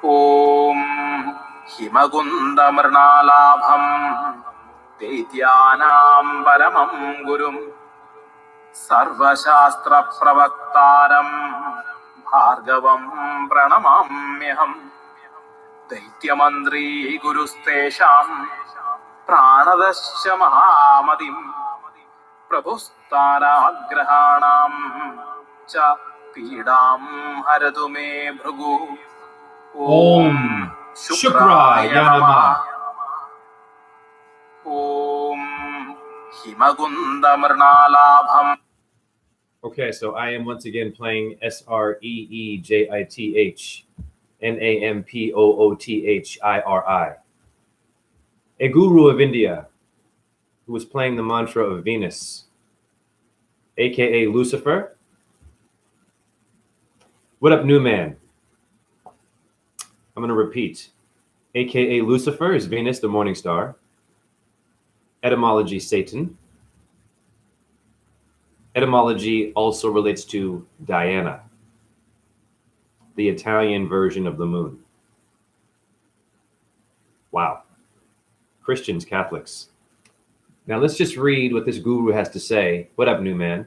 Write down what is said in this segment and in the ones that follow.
ॐ हिमकुन्दमृणालाभं दैत्यानां परमं गुरुं सर्वशास्त्रप्रवक्तारं भार्गवं प्रणमाम्यहम् दैत्यमन्त्री गुरुस्तेषां प्राणदश्च महामतिं प्रभुस्ताराग्रहाणां च पीडां हरतु मे Bhrigu Om Shukraya Namah. Om हिमकुन्दमृणालाभम्. Okay, so I am once again playing SreejithNampoothiri, a guru of India who was playing the mantra of Venus, aka Lucifer. What up, new man? I'm going to repeat. AKA Lucifer is Venus, the morning star. Etymology, Satan. Etymology also relates to Diana, the Italian version of the moon. Wow. Christians, Catholics. Now let's just read what this guru has to say. What up, new man?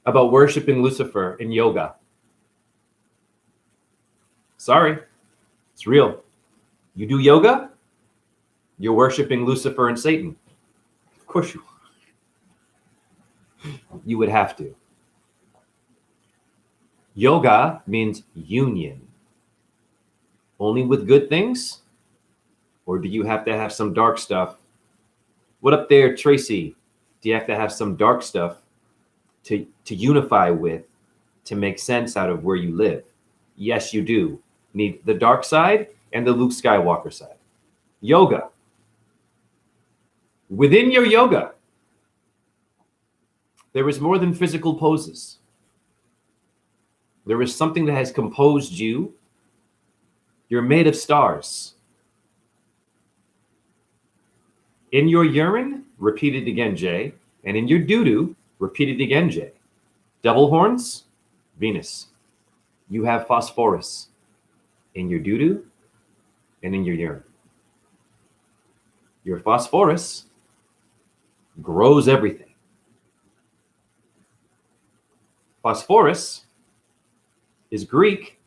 About worshiping Lucifer in yoga. Sorry, it's real. You do yoga, you're worshiping Lucifer and Satan. Of course you are. You would have to. Yoga means union. Only with good things? Or do you have to have some dark stuff? What up there, Tracy? Do you have to have some dark stuff to unify with, to make sense out of where you live? Yes, you do. Need the dark side and the Luke Skywalker side. Yoga. Within your yoga, there is more than physical poses. There is something that has composed you. You're made of stars. In your urine, repeat it again, Jay. And in your doo-doo, repeat it again, Jay. Double horns, Venus. You have phosphorus in your doo-doo and in your urine. Your phosphorus grows everything. Phosphorus is Greek,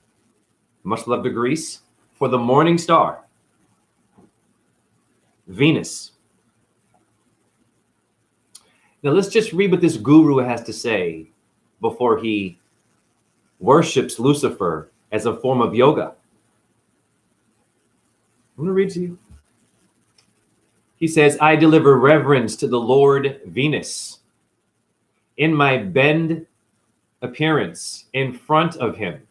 much love to Greece, for the morning star. Venus. Now let's just read what this guru has to say before he worships Lucifer as a form of yoga. I'm going to read to you. He says, I deliver reverence to the Lord Venus in my bend appearance in front of him,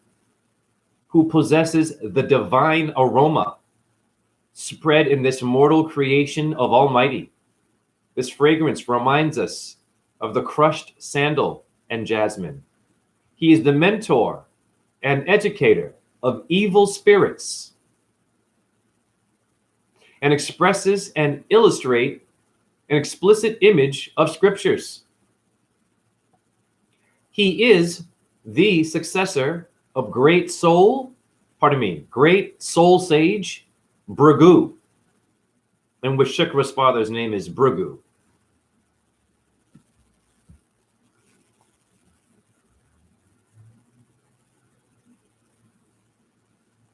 who possesses the divine aroma spread in this mortal creation of Almighty. This fragrance reminds us of the crushed sandal and jasmine. He is the mentor and educator of evil spirits and expresses and illustrates an explicit image of scriptures. He is the successor of great soul sage Bhrigu, in which Shukra's father's name is Bhrigu.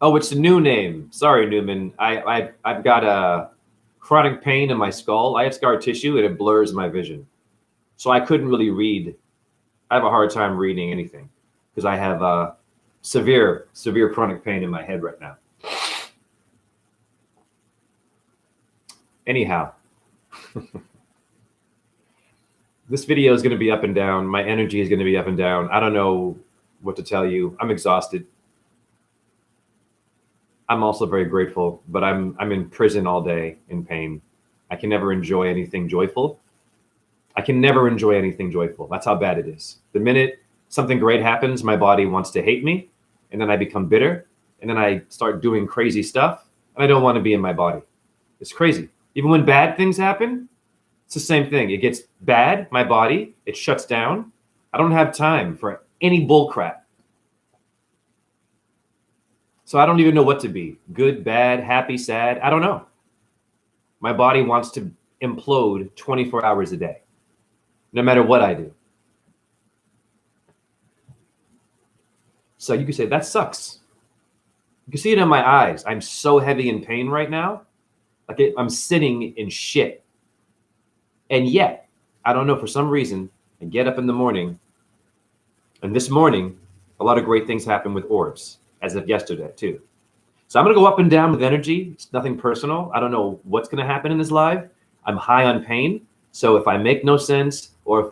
Oh, it's a new name. Sorry, Newman. I've got a chronic pain in my skull. I have scar tissue and it blurs my vision. So I couldn't really read. I have a hard time reading anything because I have severe chronic pain in my head right now. Anyhow, this video is going to be up and down. My energy is going to be up and down. I don't know what to tell you. I'm exhausted. I'm also very grateful, but I'm in prison all day in pain. I can never enjoy anything joyful. That's how bad it is. The minute something great happens, my body wants to hate me, and then I become bitter, and then I start doing crazy stuff, and I don't want to be in my body. It's crazy. Even when bad things happen, it's the same thing. It gets bad, my body, it shuts down. I don't have time for any bull crap. So I don't even know what to be. Good, bad, happy, sad. I don't know. My body wants to implode 24 hours a day, no matter what I do. So you could say, that sucks. You can see it in my eyes. I'm so heavy in pain right now. Like I'm sitting in shit. And yet, I don't know, for some reason, I get up in the morning. And this morning, a lot of great things happen with Orbs, as of yesterday, too. So I'm going to go up and down with energy. It's nothing personal. I don't know what's going to happen in this live. I'm high on pain. So if I make no sense, or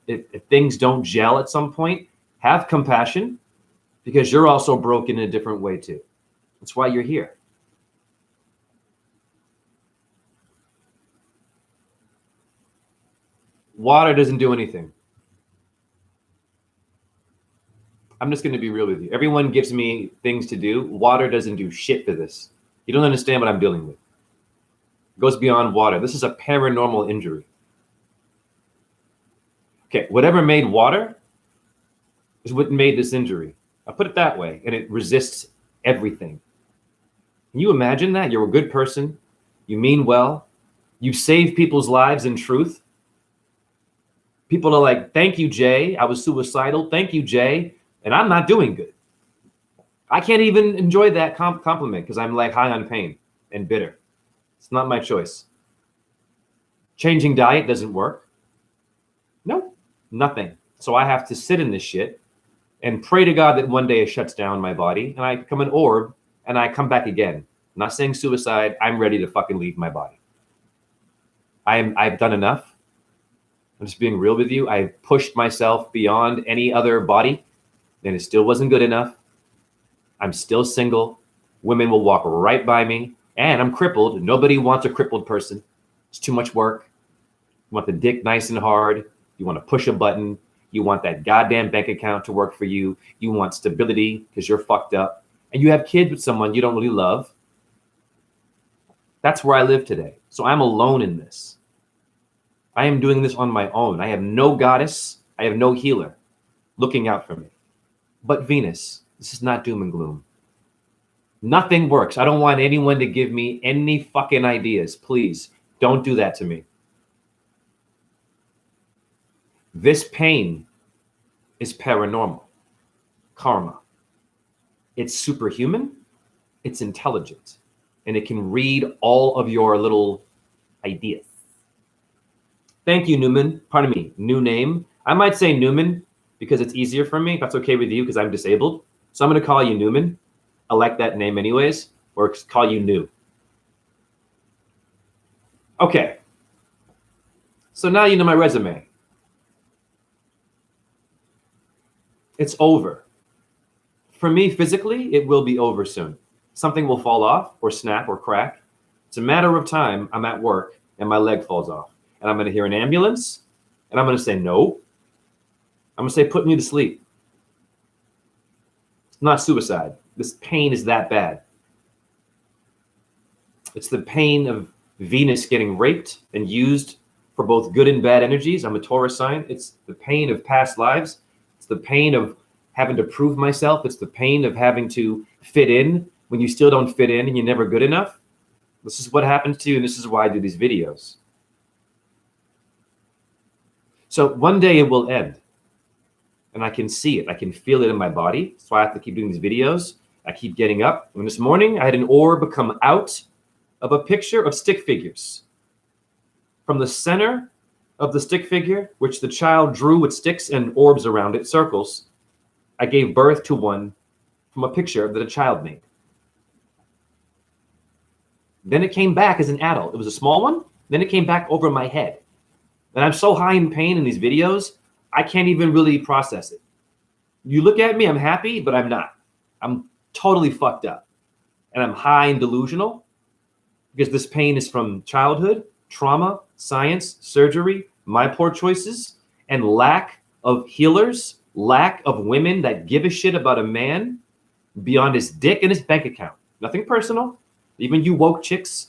if things don't gel at some point, have compassion, because you're also broken in a different way too. That's why you're here. Water doesn't do anything. I'm just going to be real with you. Everyone gives me things to do. Water doesn't do shit for this. You don't understand what I'm dealing with. It goes beyond water. This is a paranormal injury. Okay, whatever made water is what made this injury. I'll put it that way, and it resists everything. Can you imagine that? You're a good person. You mean well. You save people's lives in truth. People are like, thank you, Jay. I was suicidal. Thank you, Jay. And I'm not doing good. I can't even enjoy that compliment because I'm like high on pain and bitter. It's not my choice. Changing diet doesn't work. No, nothing. So I have to sit in this shit and pray to God that one day it shuts down my body and I become an orb and I come back again. I'm not saying suicide. I'm ready to fucking leave my body. I've done enough. I'm just being real with you. I pushed myself beyond any other body and it still wasn't good enough. I'm still single. Women will walk right by me and I'm crippled. Nobody wants a crippled person. It's too much work. You want the dick nice and hard. You want to push a button. You want that goddamn bank account to work for you. You want stability because you're fucked up. And you have kids with someone you don't really love. That's where I live today. So I'm alone in this. I am doing this on my own. I have no goddess. I have no healer looking out for me. But Venus, this is not doom and gloom. Nothing works. I don't want anyone to give me any fucking ideas. Please don't do that to me. This pain is paranormal. Karma. It's superhuman. It's intelligent. And it can read all of your little ideas. Thank you, Newman. Pardon me, new name. I might say Newman because it's easier for me. If that's okay with you because I'm disabled. So I'm going to call you Newman. I like that name anyways. Or call you New. Okay. So now you know my resume. It's over. For me, physically, it will be over soon. Something will fall off or snap or crack. It's a matter of time. I'm at work and my leg falls off. And I'm going to hear an ambulance. And I'm going to say, no. I'm going to say, put me to sleep. It's not suicide. This pain is that bad. It's the pain of Venus getting raped and used for both good and bad energies. I'm a Taurus sign. It's the pain of past lives. It's the pain of having to prove myself. It's the pain of having to fit in when you still don't fit in and you're never good enough. This is what happens to you, and this is why I do these videos. So one day it will end, and I can see it. I can feel it in my body. So I have to keep doing these videos. I keep getting up. And this morning, I had an orb come out of a picture of stick figures. From the center of the stick figure, which the child drew with sticks and orbs around it, circles, I gave birth to one from a picture that a child made. Then it came back as an adult. It was a small one. Then it came back over my head. And I'm so high in pain in these videos, I can't even really process it. You look at me, I'm happy, but I'm not. I'm totally fucked up. And I'm high and delusional because this pain is from childhood, trauma, science, surgery, my poor choices, and lack of healers, lack of women that give a shit about a man beyond his dick and his bank account. Nothing personal. Even you woke chicks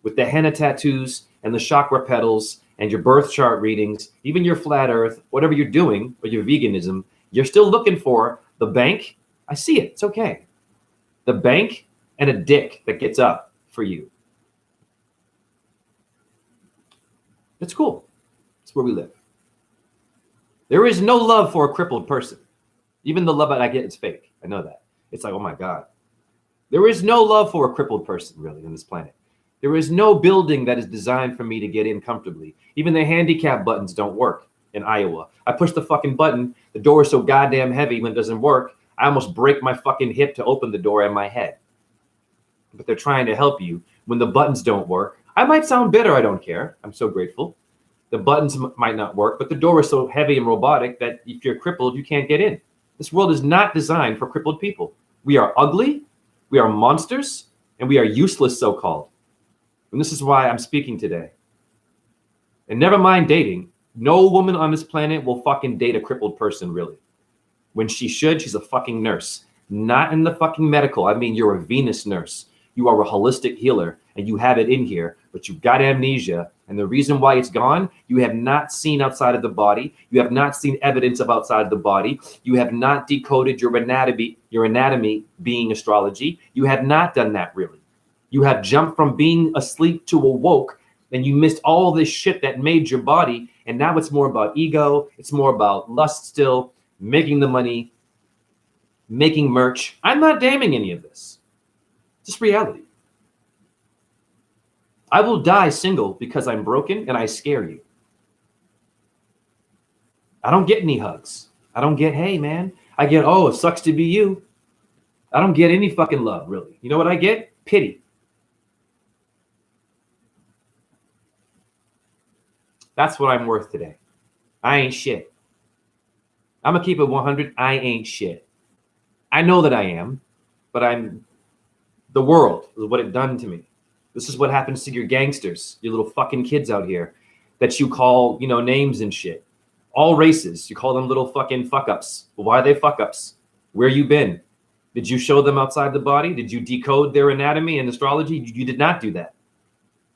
with the henna tattoos and the chakra petals and your birth chart readings, even your flat earth, whatever you're doing, or your veganism, you're still looking for the bank. I see it. It's okay. the bank, and a dick that gets up for you. It's cool. It's where we live. There is no love for a crippled person. Even the love that I get is fake. I know that. It's like, oh my God. There is no love for a crippled person, really, on this planet. There is no building that is designed for me to get in comfortably. Even the handicap buttons don't work in Iowa. I push the fucking button. The door is so goddamn heavy when it doesn't work. I almost break my fucking hip to open the door and my head. But they're trying to help you when the buttons don't work. I might sound bitter. I don't care. I'm so grateful. The buttons might not work, but the door is so heavy and robotic that if you're crippled, you can't get in. This world is not designed for crippled people. We are ugly, we are monsters, and we are useless, so-called. And this is why I'm speaking today. And never mind dating. No woman on this planet will fucking date a crippled person, really. When she should, she's a fucking nurse. Not in the fucking medical. I mean, you're a Venus nurse. You are a holistic healer, and you have it in here, but you've got amnesia. And the reason why it's gone, you have not seen outside of the body. You have not seen evidence of outside of the body. You have not decoded your anatomy being astrology. You have not done that, really. You have jumped from being asleep to awoke, and you missed all this shit that made your body. And now it's more about ego. It's more about lust still, making the money, making merch. I'm not damning any of this. Just reality. I will die single because I'm broken and I scare you. I don't get any hugs. I don't get, hey, man. I get, oh, it sucks to be you. I don't get any fucking love, really. You know what I get? Pity. That's what I'm worth today. I ain't shit. I'm going to keep it 100. I ain't shit. I know that I am, but the world is what it done to me. This is what happens to your gangsters, your little fucking kids out here that you call, names and shit. All races, you call them little fucking fuck-ups. Well, why are they fuck-ups? Where you been? Did you show them outside the body? Did you decode their anatomy and astrology? You did not do that.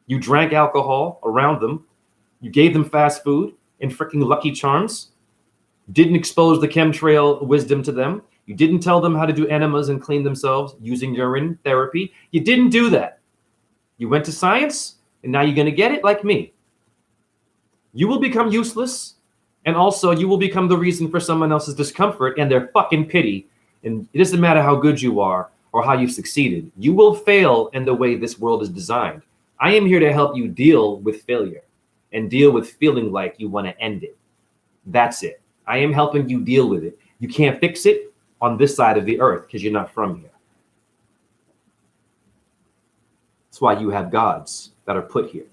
You drank alcohol around them. You gave them fast food and freaking Lucky Charms. Didn't expose the chemtrail wisdom to them. You didn't tell them how to do enemas and clean themselves using urine therapy. You didn't do that. You went to science, and now you're going to get it like me. You will become useless, and also you will become the reason for someone else's discomfort and their fucking pity. And it doesn't matter how good you are or how you've succeeded. You will fail in the way this world is designed. I am here to help you deal with failure and deal with feeling like you want to end it. That's it. I am helping you deal with it. You can't fix it on this side of the earth because you're not from here. That's why you have gods that are put here.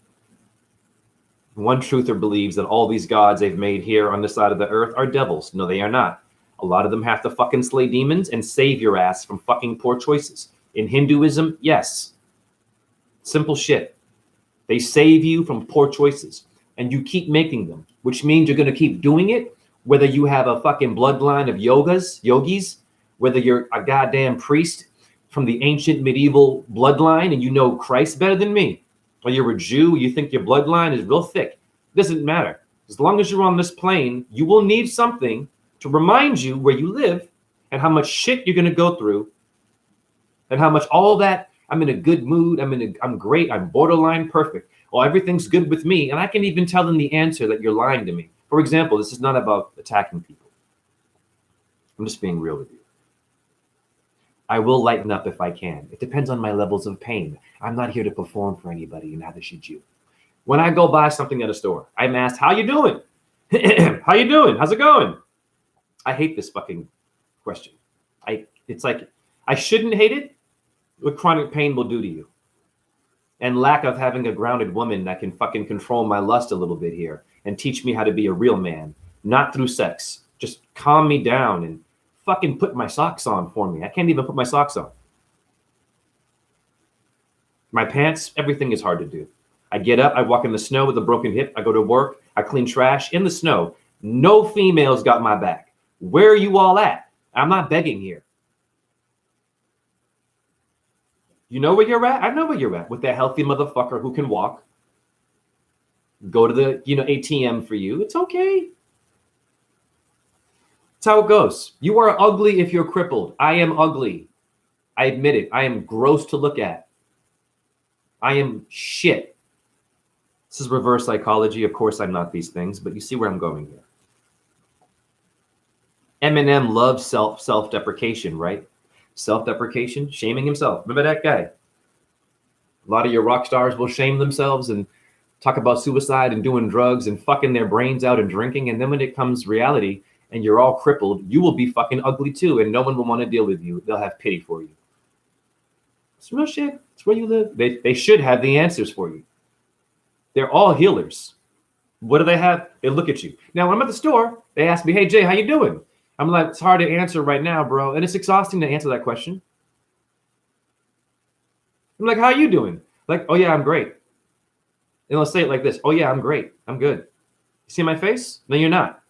One truther believes that all these gods they've made here on this side of the earth are devils. No, they are not. A lot of them have to fucking slay demons and save your ass from fucking poor choices. In Hinduism, yes. Simple shit. They save you from poor choices. And you keep making them, which means you're going to keep doing it, whether you have a fucking bloodline of yogis, whether you're a goddamn priest from the ancient medieval bloodline and you know Christ better than me, or you're a Jew, you think your bloodline is real thick. It doesn't matter. As long as you're on this plane, you will need something to remind you where you live and how much shit you're going to go through and how much all that, I'm in a good mood, I'm great, I'm borderline perfect. Well, everything's good with me, and I can even tell them the answer that you're lying to me. For example, this is not about attacking people. I'm just being real with you. I will lighten up if I can. It depends on my levels of pain. I'm not here to perform for anybody, and neither should you. When I go buy something at a store, I'm asked, how you doing? How you doing? How's it going? I hate this fucking question. It's like, I shouldn't hate it. What chronic pain will do to you. And lack of having a grounded woman that can fucking control my lust a little bit here and teach me how to be a real man, not through sex. Just calm me down and fucking put my socks on for me. I can't even put my socks on. My pants, everything is hard to do. I get up, I walk in the snow with a broken hip. I go to work, I clean trash in the snow. No females got my back. Where are you all at? I'm not begging here. You know where you're at? I know where you're at with that healthy motherfucker who can walk. Go to the, ATM for you. It's okay. That's how it goes. You are ugly if you're crippled. I am ugly. I admit it. I am gross to look at. I am shit. This is reverse psychology. Of course, I'm not these things, but you see where I'm going here. Eminem loves self-deprecation, right? Self-deprecation, shaming himself. Remember that guy? A lot of your rock stars will shame themselves and talk about suicide and doing drugs and fucking their brains out and drinking. And then when it comes reality and you're all crippled, you will be fucking ugly too. And no one will want to deal with you. They'll have pity for you. It's real shit. It's where you live. They should have the answers for you. They're all healers. What do they have? They look at you. Now, when I'm at the store, they ask me, hey, Jay, how you doing? I'm like, it's hard to answer right now, bro. And it's exhausting to answer that question. I'm like, how are you doing? Like, oh, yeah, I'm great. And they'll say it like this. Oh, yeah, I'm great. I'm good. You see my face? No, you're not.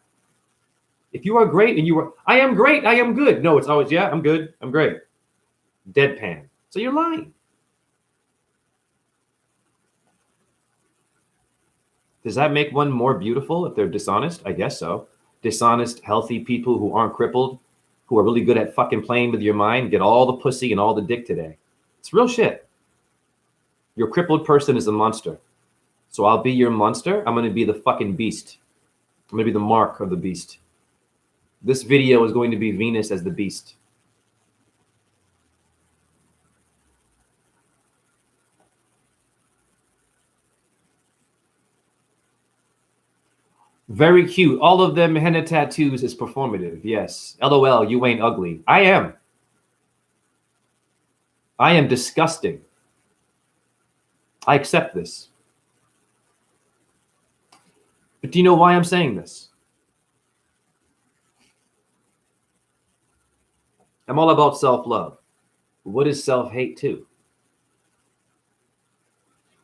If you are great and you are, I am great. I am good. No, it's always, yeah, I'm good. I'm great. Deadpan. So you're lying. Does that make one more beautiful if they're dishonest? I guess so. Dishonest, healthy people who aren't crippled, who are really good at fucking playing with your mind, get all the pussy and all the dick today. It's real shit. Your crippled person is a monster. So I'll be your monster. I'm going to be the fucking beast. I'm going to be the mark of the beast. This video is going to be Venus as the beast. Very cute. All of them henna tattoos is performative. Yes. LOL, you ain't ugly. I am. I am disgusting. I accept this. But do you know why I'm saying this? I'm all about self-love. What is self-hate too?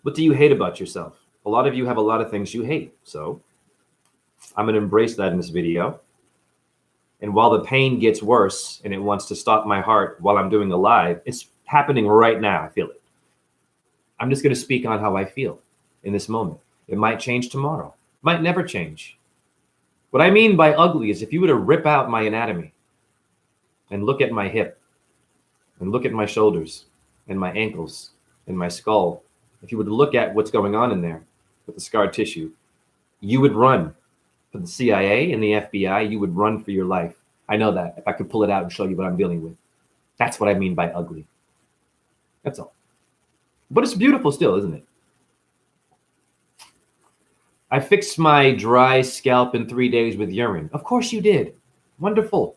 What do you hate about yourself? A lot of you have a lot of things you hate. So I'm going to embrace that in this video. And while the pain gets worse and it wants to stop my heart while I'm doing a live, it's happening right now. I feel it. I'm just going to speak on how I feel in this moment. It might change tomorrow. Might never change. What I mean by ugly is if you were to rip out my anatomy and look at my hip and look at my shoulders and my ankles and my skull, if you were to look at what's going on in there with the scar tissue, you would run. For the CIA and the FBI, you would run for your life. I know that. If I could pull it out and show you what I'm dealing with. That's what I mean by ugly. That's all. But it's beautiful still, isn't it? I fixed my dry scalp in 3 days with urine. Of course you did. Wonderful.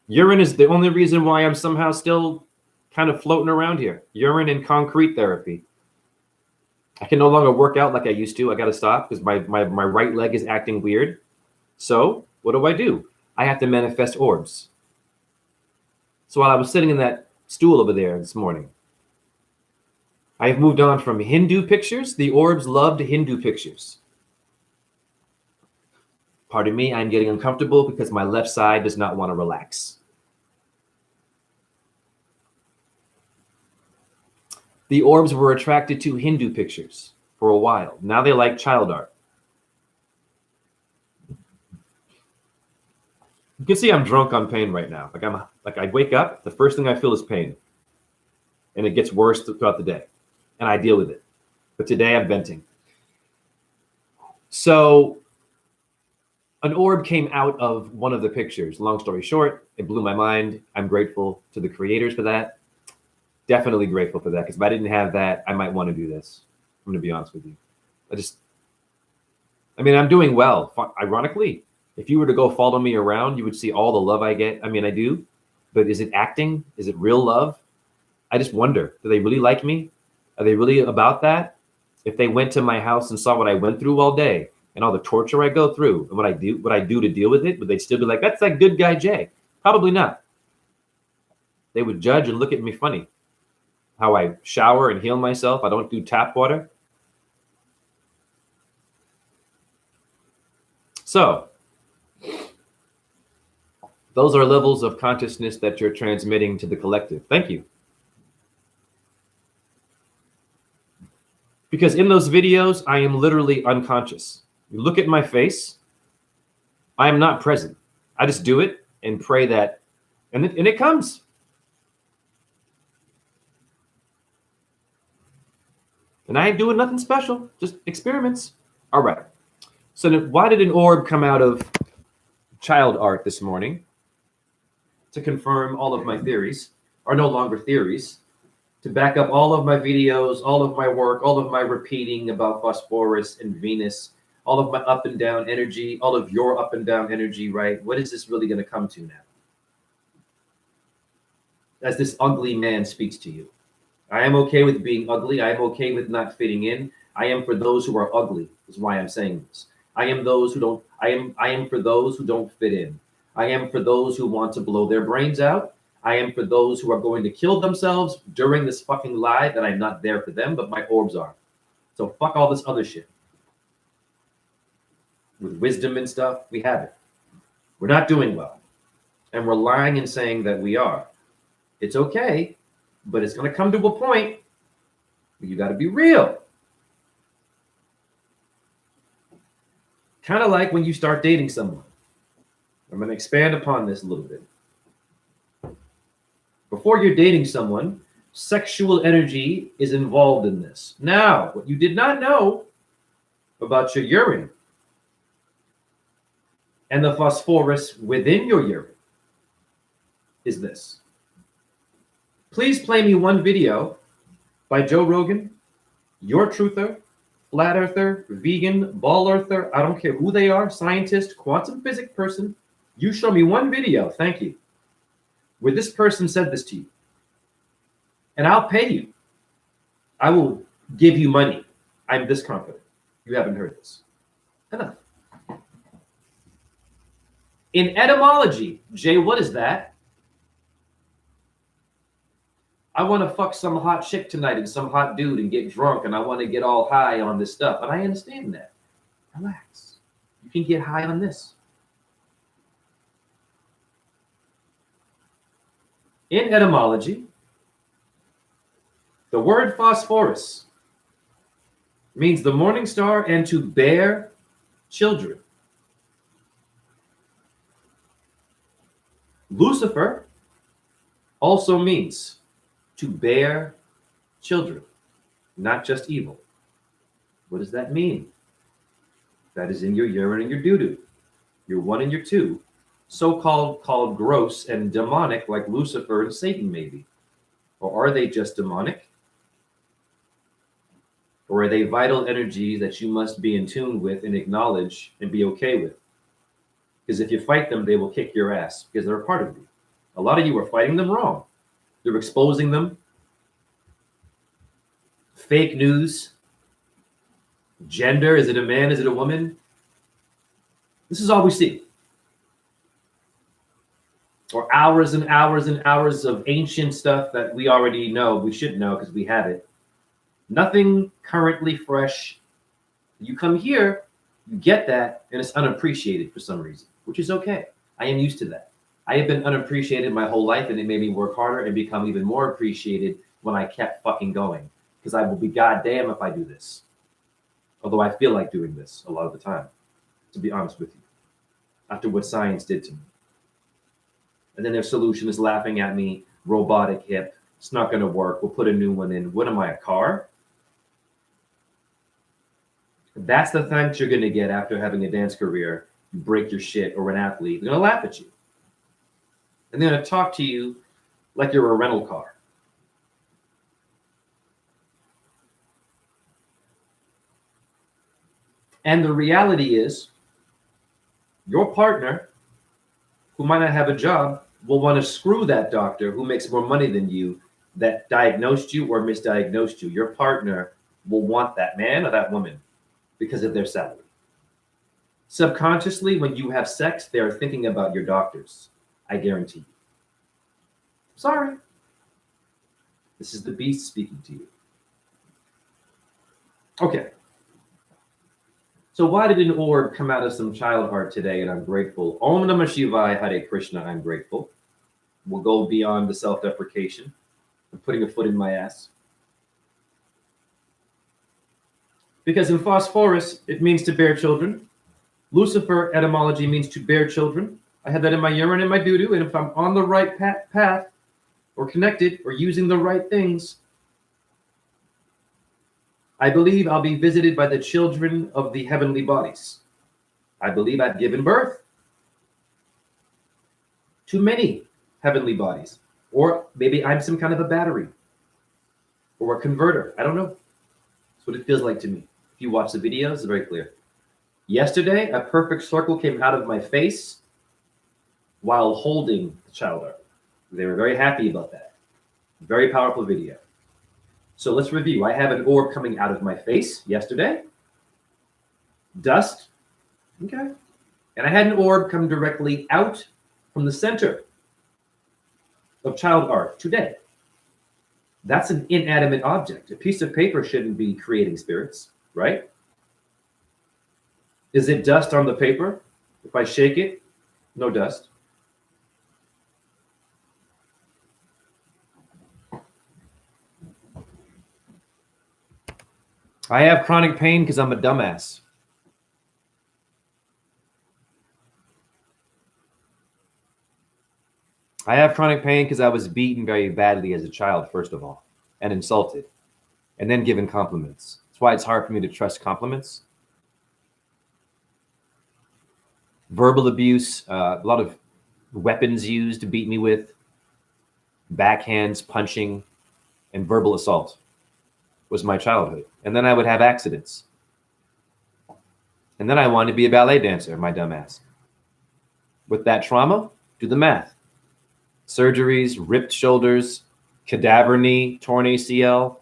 Urine is the only reason why I'm somehow still kind of floating around here. Urine and concrete therapy. I can no longer work out like I used to. I got to stop because my right leg is acting weird. So what do? I have to manifest orbs. So while I was sitting in that stool over there this morning, I have moved on from Hindu pictures. The orbs loved Hindu pictures. Pardon me, I'm getting uncomfortable because my left side does not want to relax. The orbs were attracted to Hindu pictures for a while. Now they like child art. You can see I'm drunk on pain right now. Like I wake up, the first thing I feel is pain. And it gets worse throughout the day. And I deal with it. But today I'm venting. So an orb came out of one of the pictures. Long story short, it blew my mind. I'm grateful to the creators for that. Definitely grateful for that, because if I didn't have that, I might want to do this. I'm going to be honest with you. I'm doing well. Ironically, if you were to go follow me around, you would see all the love I get. I do, but is it acting? Is it real love? I just wonder, do they really like me? Are they really about that? If they went to my house and saw what I went through all day and all the torture I go through and what I do to deal with it, would they still be like, that's that good guy Jay? Probably not. They would judge and look at me funny. How I shower and heal myself. I don't do tap water. So, those are levels of consciousness that you're transmitting to the collective. Thank you. Because in those videos, I am literally unconscious. You look at my face, I am not present. I just do it and pray that And it comes. And I ain't doing nothing special, just experiments. All right. So why did an orb come out of child art this morning? To confirm all of my theories are no longer theories, to back up all of my videos, all of my work, all of my repeating about phosphorus and Venus, all of my up and down energy, all of your up and down energy, right? What is this really going to come to now? As this ugly man speaks to you. I am okay with being ugly. I am okay with not fitting in. I am for those who are ugly, is why I'm saying this. I am those who don't, I am for those who don't fit in. I am for those who want to blow their brains out. I am for those who are going to kill themselves during this fucking live, and I'm not there for them, but my orbs are. So fuck all this other shit. With wisdom and stuff, we have it. We're not doing well. And we're lying and saying that we are. It's okay, but it's going to come to a point where you got to be real. Kind of like when you start dating someone. I'm going to expand upon this a little bit. Before you're dating someone, sexual energy is involved in this. Now, what you did not know about your urine and the phosphorus within your urine is this. Please play me one video by Joe Rogan, your truther, flat earther, vegan, ball earther, I don't care who they are, scientist, quantum physics person. You show me one video, thank you, where this person said this to you. And I'll pay you. I will give you money. I'm this confident. You haven't heard this. Enough. In etymology, Jay, what is that? I want to fuck some hot chick tonight and some hot dude and get drunk, and I want to get all high on this stuff. And I understand that. Relax. You can get high on this. In etymology, the word phosphorus means the morning star and to bear children. Lucifer also means to bear children, not just evil. What does that mean? That is in your urine and your doo-doo. Your 1 and your 2, so-called called gross and demonic, like Lucifer and Satan maybe. Or are they just demonic? Or are they vital energies that you must be in tune with and acknowledge and be okay with? Because if you fight them, they will kick your ass because they're a part of you. A lot of you are fighting them wrong. You're exposing them. Fake news. Gender. Is it a man? Is it a woman? This is all we see. Or hours and hours and hours of ancient stuff that we already know. We should know because we have it. Nothing currently fresh. You come here, you get that, and it's unappreciated for some reason, which is okay. I am used to that. I have been unappreciated my whole life, and it made me work harder and become even more appreciated when I kept fucking going. Because I will be goddamn if I do this. Although I feel like doing this a lot of the time, to be honest with you, after what science did to me. And then their solution is laughing at me, robotic hip, it's not going to work, we'll put a new one in. What am I, a car? That's the thanks you're going to get after having a dance career. You break your shit, or an athlete. They're going to laugh at you. And they're going to talk to you like you're a rental car. And the reality is, your partner, who might not have a job, will want to screw that doctor who makes more money than you, that diagnosed you or misdiagnosed you. Your partner will want that man or that woman because of their salary. Subconsciously, when you have sex, they are thinking about your doctors. I guarantee you. Sorry. This is the beast speaking to you. Okay. So why did an orb come out of some child art today? And I'm grateful. Om Namah Shivaya, Hare Krishna, I'm grateful. We'll go beyond the self-deprecation. I'm putting a foot in my ass. Because in phosphorus, it means to bear children. Lucifer etymology means to bear children. I have that in my urine and my doo-doo, and if I'm on the right path or connected or using the right things, I believe I'll be visited by the children of the heavenly bodies. I believe I've given birth to many heavenly bodies. Or maybe I'm some kind of a battery or a converter. I don't know. That's what it feels like to me. If you watch the videos, it's very clear. Yesterday, a perfect circle came out of my face while holding the child ark. They were very happy about that. Very powerful video. So let's review. I have an orb coming out of my face yesterday. Dust. Okay. And I had an orb come directly out from the center of child ark today. That's an inanimate object. A piece of paper shouldn't be creating spirits, right? Is it dust on the paper? If I shake it, no dust. I have chronic pain because I'm a dumbass. I have chronic pain because I was beaten very badly as a child, first of all, and insulted, and then given compliments. That's why it's hard for me to trust compliments. Verbal abuse, a lot of weapons used to beat me with, backhands, punching, and verbal assault was my childhood. And then I would have accidents. And then I wanted to be a ballet dancer, my dumbass. With that trauma, do the math. Surgeries, ripped shoulders, cadaver knee, torn ACL,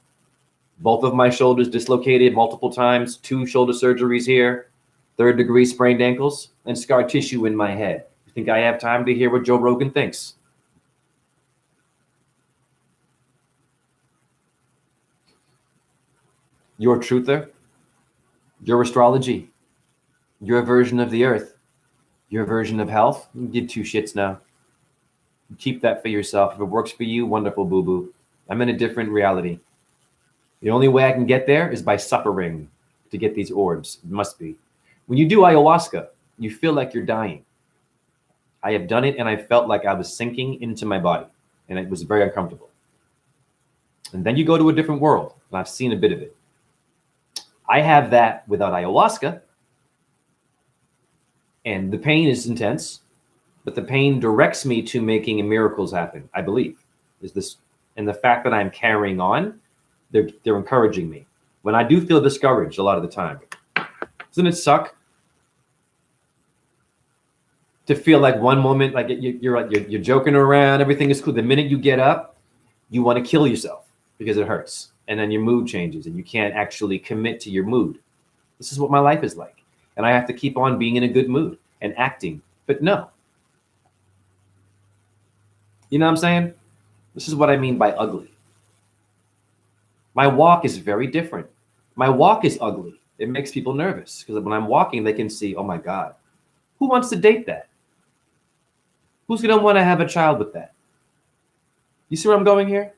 both of my shoulders dislocated multiple times, 2 shoulder surgeries here, 3rd-degree sprained ankles, and scar tissue in my head. You think I have time to hear what Joe Rogan thinks? Your truther, your astrology, your version of the earth, your version of health, you give 2 shits now. Keep that for yourself. If it works for you, wonderful, boo-boo. I'm in a different reality. The only way I can get there is by suffering to get these orbs. It must be. When you do ayahuasca, you feel like you're dying. I have done it, and I felt like I was sinking into my body, and it was very uncomfortable. And then you go to a different world, and I've seen a bit of it. I have that without ayahuasca, and the pain is intense, but the pain directs me to making miracles happen, I believe. Is this, and the fact that I'm carrying on, they're encouraging me. When I do feel discouraged a lot of the time, doesn't it suck to feel like one moment, like you're joking around, everything is cool. The minute you get up, you want to kill yourself because it hurts. And then your mood changes and you can't actually commit to your mood. This is what my life is like. And I have to keep on being in a good mood and acting, but no. You know what I'm saying? This is what I mean by ugly. My walk is very different. My walk is ugly. It makes people nervous because when I'm walking, they can see, oh my God, who wants to date that? Who's going to want to have a child with that? You see where I'm going here?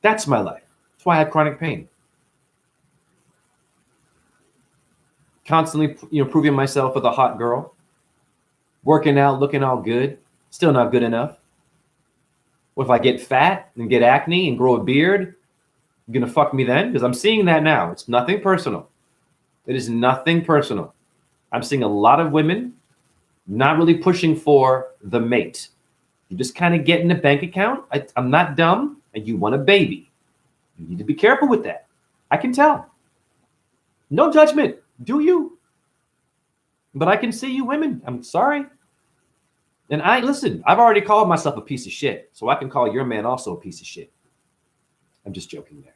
That's my life. That's why I have chronic pain. Constantly, proving myself with a hot girl, working out, looking all good, still not good enough. What if I get fat and get acne and grow a beard? You're gonna fuck me then? Because I'm seeing that now. It's nothing personal. It is nothing personal. I'm seeing a lot of women not really pushing for the mate. You just kind of get in a bank account. I'm not dumb, and you want a baby. You need to be careful with that. I can tell. No judgment. Do you? But I can see you women. I'm sorry. And listen, I've already called myself a piece of shit, so I can call your man also a piece of shit. I'm just joking there.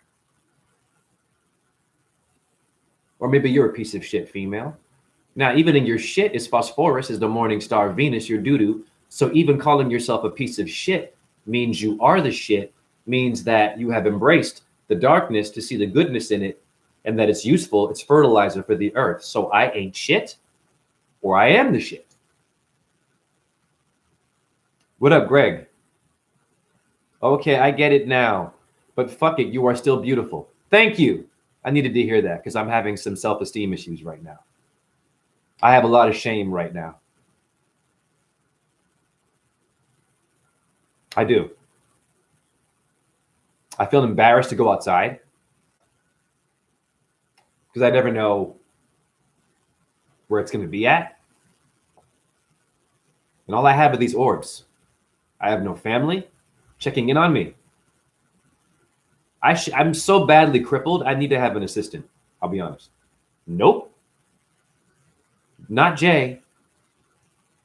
Or maybe you're a piece of shit, female. Now, even in your shit is phosphorus, is the morning star Venus, your doo-doo. So even calling yourself a piece of shit means you are the shit, means that you have embraced the darkness to see the goodness in it, and that it's useful, it's fertilizer for the earth. So I ain't shit, or I am the shit. What up, Greg? Okay, I get it now. But fuck it, you are still beautiful. Thank you. I needed to hear that because I'm having some self-esteem issues right now. I have a lot of shame right now. I do. I feel embarrassed to go outside because I never know where it's going to be at. And all I have are these orbs. I have no family checking in on me. I'm so badly crippled, I need to have an assistant. I'll be honest. Nope. Not Jay.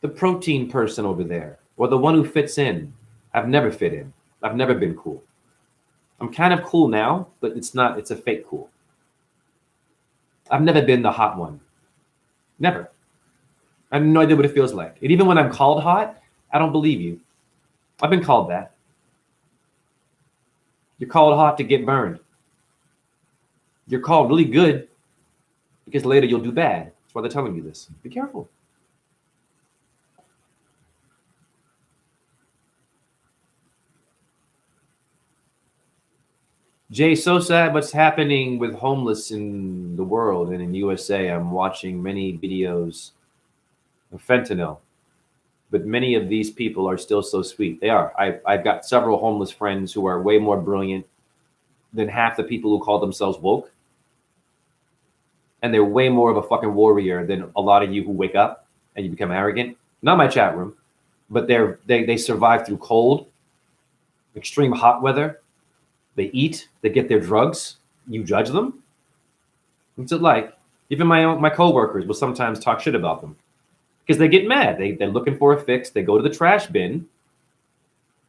The protein person over there, or the one who fits in. I've never fit in. I've never been cool. I'm kind of cool now, but it's a fake cool. I've never been the hot one. Never. I have no idea what it feels like. And even when I'm called hot, I don't believe you. I've been called that. You're called hot to get burned. You're called really good because later you'll do bad. That's why they're telling you this. Be careful. Jay, so sad what's happening with homeless in the world and in USA. I'm watching many videos of fentanyl, but many of these people are still so sweet. They are. I've got several homeless friends who are way more brilliant than half the people who call themselves woke. And they're way more of a fucking warrior than a lot of you who wake up and you become arrogant. Not my chat room, but they survive through cold, extreme hot weather. They eat, they get their drugs. You judge them. What's it like? Even my coworkers will sometimes talk shit about them because they get mad. They're looking for a fix. They go to the trash bin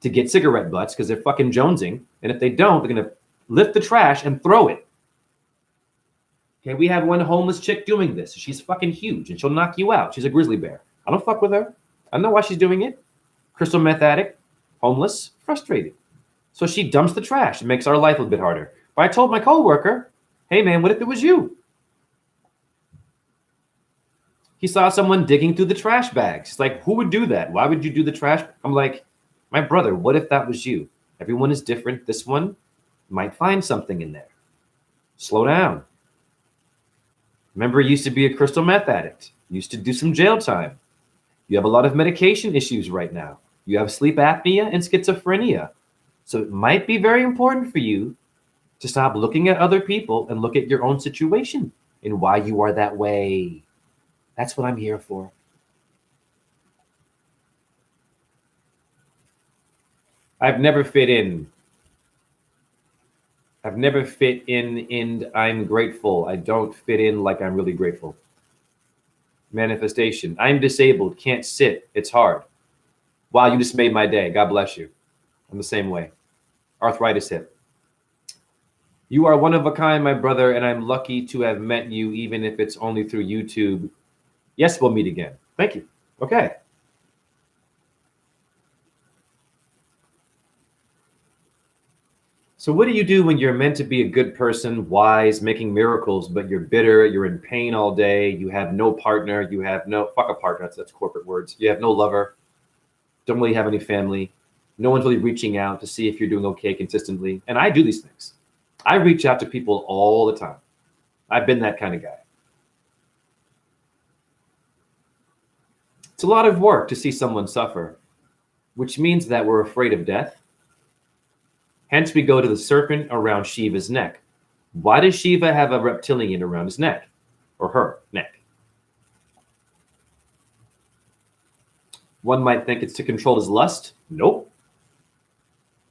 to get cigarette butts because they're fucking jonesing. And if they don't, they're gonna lift the trash and throw it. Okay, we have one homeless chick doing this. She's fucking huge and she'll knock you out. She's a grizzly bear. I don't fuck with her. I know why she's doing it. Crystal meth addict, homeless, frustrated. So she dumps the trash. It makes our life a bit harder. But I told my coworker, hey man, what if it was you? He saw someone digging through the trash bags. He's like, who would do that? Why would you do the trash? I'm like, my brother, what if that was you? Everyone is different. This one might find something in there. Slow down. Remember, he used to be a crystal meth addict. Used to do some jail time. You have a lot of medication issues right now. You have sleep apnea and schizophrenia. So it might be very important for you to stop looking at other people and look at your own situation and why you are that way. That's what I'm here for. I've never fit in. I've never fit in and I'm grateful. I don't fit in like I'm really grateful. Manifestation. I'm disabled, can't sit. It's hard. Wow, you just made my day. God bless you. I'm the same way. Arthritis hip. You are one of a kind, my brother, and I'm lucky to have met you, even if it's only through YouTube. Yes, we'll meet again. Thank you. Okay. So what do you do when you're meant to be a good person, wise, making miracles, but you're bitter, you're in pain all day, you have no partner, you have no, fuck a partner, that's corporate words. You have no lover, don't really have any family. No one's really reaching out to see if you're doing okay consistently. And I do these things. I reach out to people all the time. I've been that kind of guy. It's a lot of work to see someone suffer, which means that we're afraid of death. Hence, we go to the serpent around Shiva's neck. Why does Shiva have a reptilian around his neck or her neck? One might think it's to control his lust. Nope.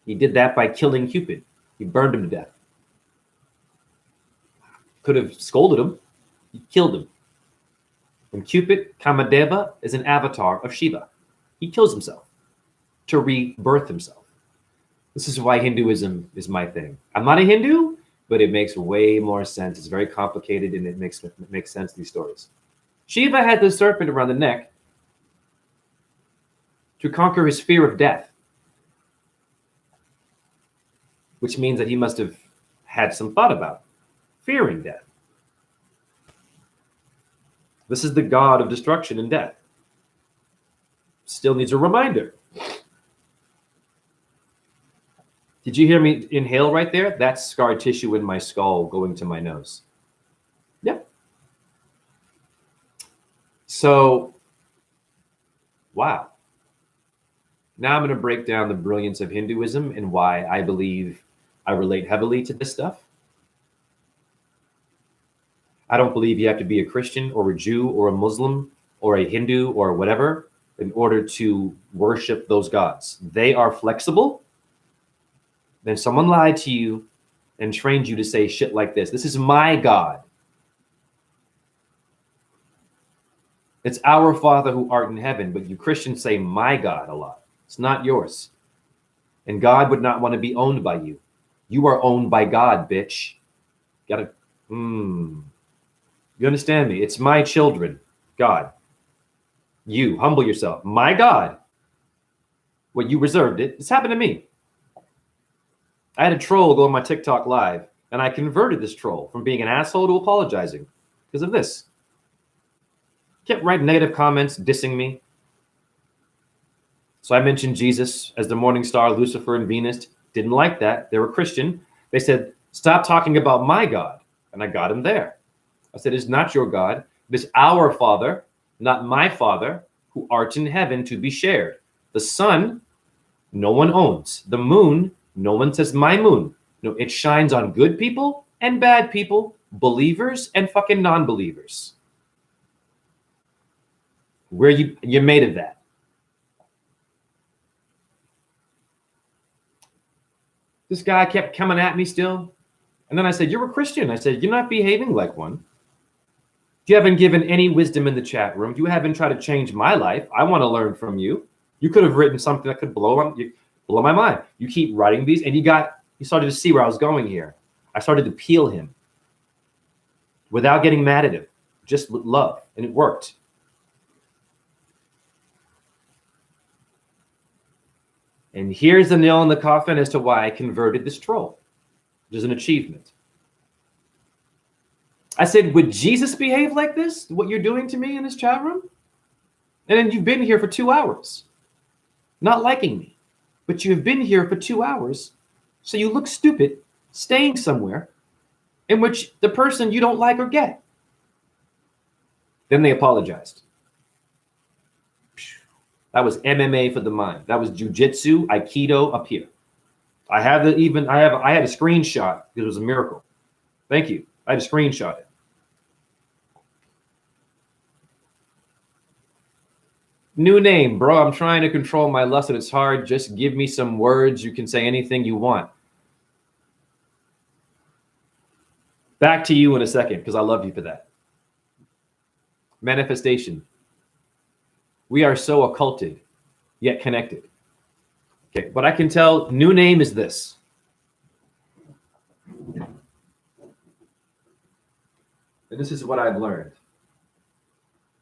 He did that by killing Cupid. He burned him to death. Could have scolded him. He killed him. And Cupid, Kamadeva, is an avatar of Shiva. He kills himself to rebirth himself. This is why Hinduism is my thing. I'm not a Hindu, but it makes way more sense. It's very complicated and it makes sense, these stories. Shiva had the serpent around the neck to conquer his fear of death, which means that he must have had some thought about fearing death. This is the god of destruction and death. Still needs a reminder. Did you hear me inhale right there? That's scar tissue in my skull going to my nose. Yep. So, wow. Now I'm going to break down the brilliance of Hinduism and why I believe I relate heavily to this stuff. I don't believe you have to be a Christian or a Jew or a Muslim or a Hindu or whatever in order to worship those gods. They are flexible. Then someone lied to you and trained you to say shit like this. This is my God. It's our Father who art in heaven, but you Christians say my God a lot. It's not yours. And God would not want to be owned by you. You are owned by God, bitch. Gotta, you understand me? It's my children, God. You, humble yourself. My God. Well, you reserved it. It's happened to me. I had a troll go on my TikTok live, and I converted this troll from being an asshole to apologizing because of this. Kept writing negative comments, dissing me. So I mentioned Jesus as the morning star, Lucifer and Venus. Didn't like that. They were Christian. They said, stop talking about my God. And I got him there. I said, it's not your God. It is our Father, not my Father, who art in heaven to be shared. The sun, no one owns. The moon, no one says my moon. No, it shines on good people and bad people, believers and fucking non-believers. Where you're made of that. This guy kept coming at me still. And then I said, you're a Christian. I said, you're not behaving like one. You haven't given any wisdom in the chat room. You haven't tried to change my life. I want to learn from you. You could have written something that could blow my mind. You keep writing these, and you started to see where I was going here. I started to peel him without getting mad at him, just with love, and it worked. And here's the nail in the coffin as to why I converted this troll, which is an achievement. I said, would Jesus behave like this? What you're doing to me in this chat room? And then you've been here for 2 hours, not liking me, but you have been here for 2 hours. So you look stupid staying somewhere in which the person you don't like or get. Then they apologized. That was MMA for the mind. That was jujitsu, aikido up here. I had a screenshot because it was a miracle. Thank you. I had to screenshot it. New name, bro. I'm trying to control my lust and it's hard. Just give me some words. You can say anything you want. Back to you in a second because I love you for that. Manifestation. We are so occulted, yet connected. Okay, what I can tell, new name is this. And this is what I've learned.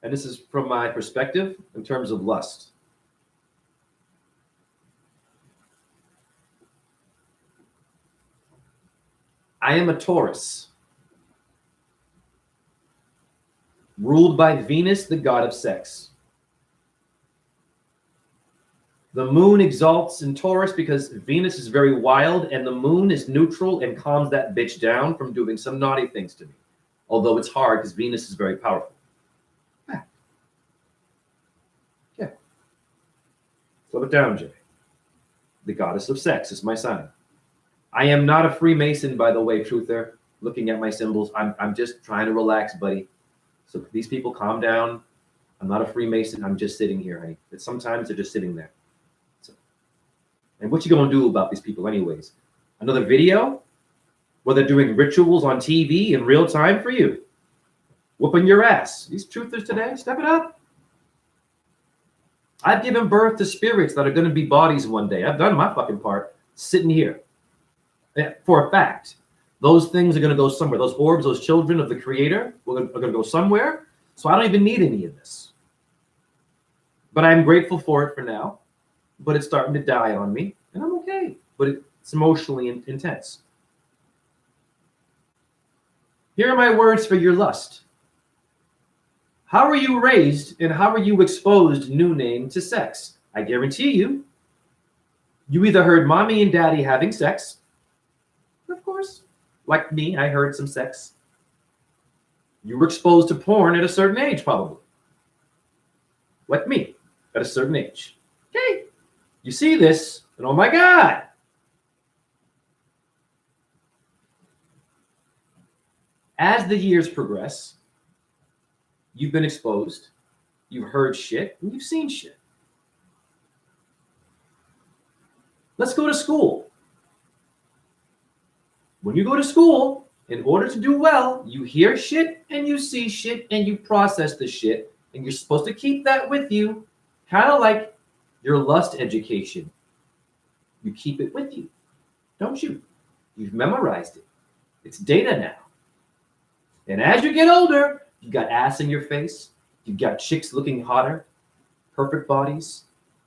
And this is from my perspective in terms of lust. I am a Taurus, ruled by Venus, the god of sex. The moon exalts in Taurus because Venus is very wild and the moon is neutral and calms that bitch down from doing some naughty things to me. Although it's hard because Venus is very powerful. Yeah. Slow it down, Jay. The goddess of sex is my sign. I am not a Freemason, by the way, Truther. Looking at my symbols, I'm just trying to relax, buddy. So these people, calm down. I'm not a Freemason. I'm just sitting here, honey. But sometimes they're just sitting there. And what you gonna do about these people anyways? Another video where they're doing rituals on TV in real time for you. Whooping your ass. These truthers today, step it up. I've given birth to spirits that are gonna be bodies one day. I've done my fucking part sitting here. For a fact, those things are gonna go somewhere. Those orbs, those children of the creator are gonna go somewhere. So I don't even need any of this. But I'm grateful for it for now. But it's starting to die on me, and I'm okay. But it's emotionally intense. Here are my words for your lust. How are you raised and how are you exposed, new name, to sex? I guarantee you either heard mommy and daddy having sex. Of course, like me, I heard some sex. You were exposed to porn at a certain age, probably. Like me, at a certain age. Okay. You see this, and oh my God. As the years progress, you've been exposed, you've heard shit, and you've seen shit. Let's go to school. When you go to school, in order to do well, you hear shit and you see shit and you process the shit, and you're supposed to keep that with you, kind of like your lust education. You keep it with you, don't you? You've memorized it. It's data now. And as you get older, you got ass in your face, you got chicks looking hotter, perfect bodies,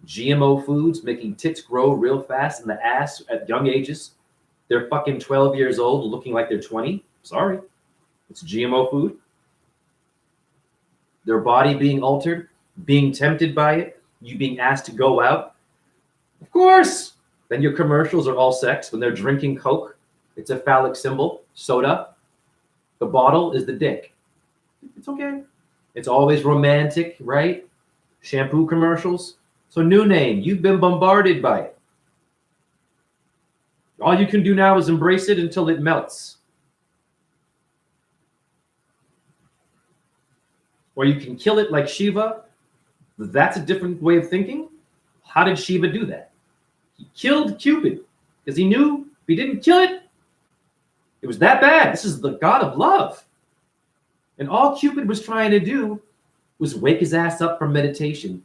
GMO foods making tits grow real fast in the ass at young ages. They're fucking 12 years old looking like they're 20. Sorry, it's GMO food. Their body being altered, being tempted by it, you being asked to go out. Of course. Then your commercials are all sex. When they're drinking Coke, it's a phallic symbol. Soda, the bottle is the dick. It's okay. It's always romantic, right? Shampoo commercials. So new name, you've been bombarded by it. All you can do now is embrace it until it melts. Or you can kill it like Shiva. That's a different way of thinking. How did Shiva do that? He killed Cupid because he knew if he didn't kill it, it was that bad. This is the god of love. And all Cupid was trying to do was wake his ass up from meditation,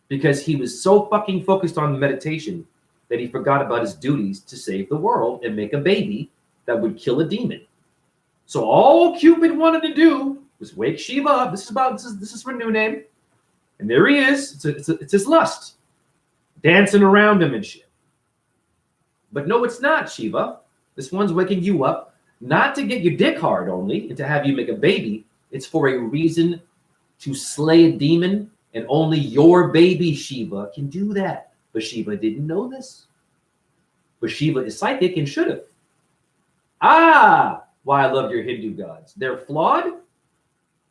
because he was so fucking focused on meditation that he forgot about his duties to save the world and make a baby that would kill a demon. So all Cupid wanted to do was wake Shiva up. This is for new name. And there he is. It's his lust, dancing around him and shit. But no, it's not, Shiva. This one's waking you up, not to get your dick hard only and to have you make a baby. It's for a reason to slay a demon, and only your baby Shiva can do that. But Shiva didn't know this. But Shiva is psychic and should have. Why I love your Hindu gods. They're flawed,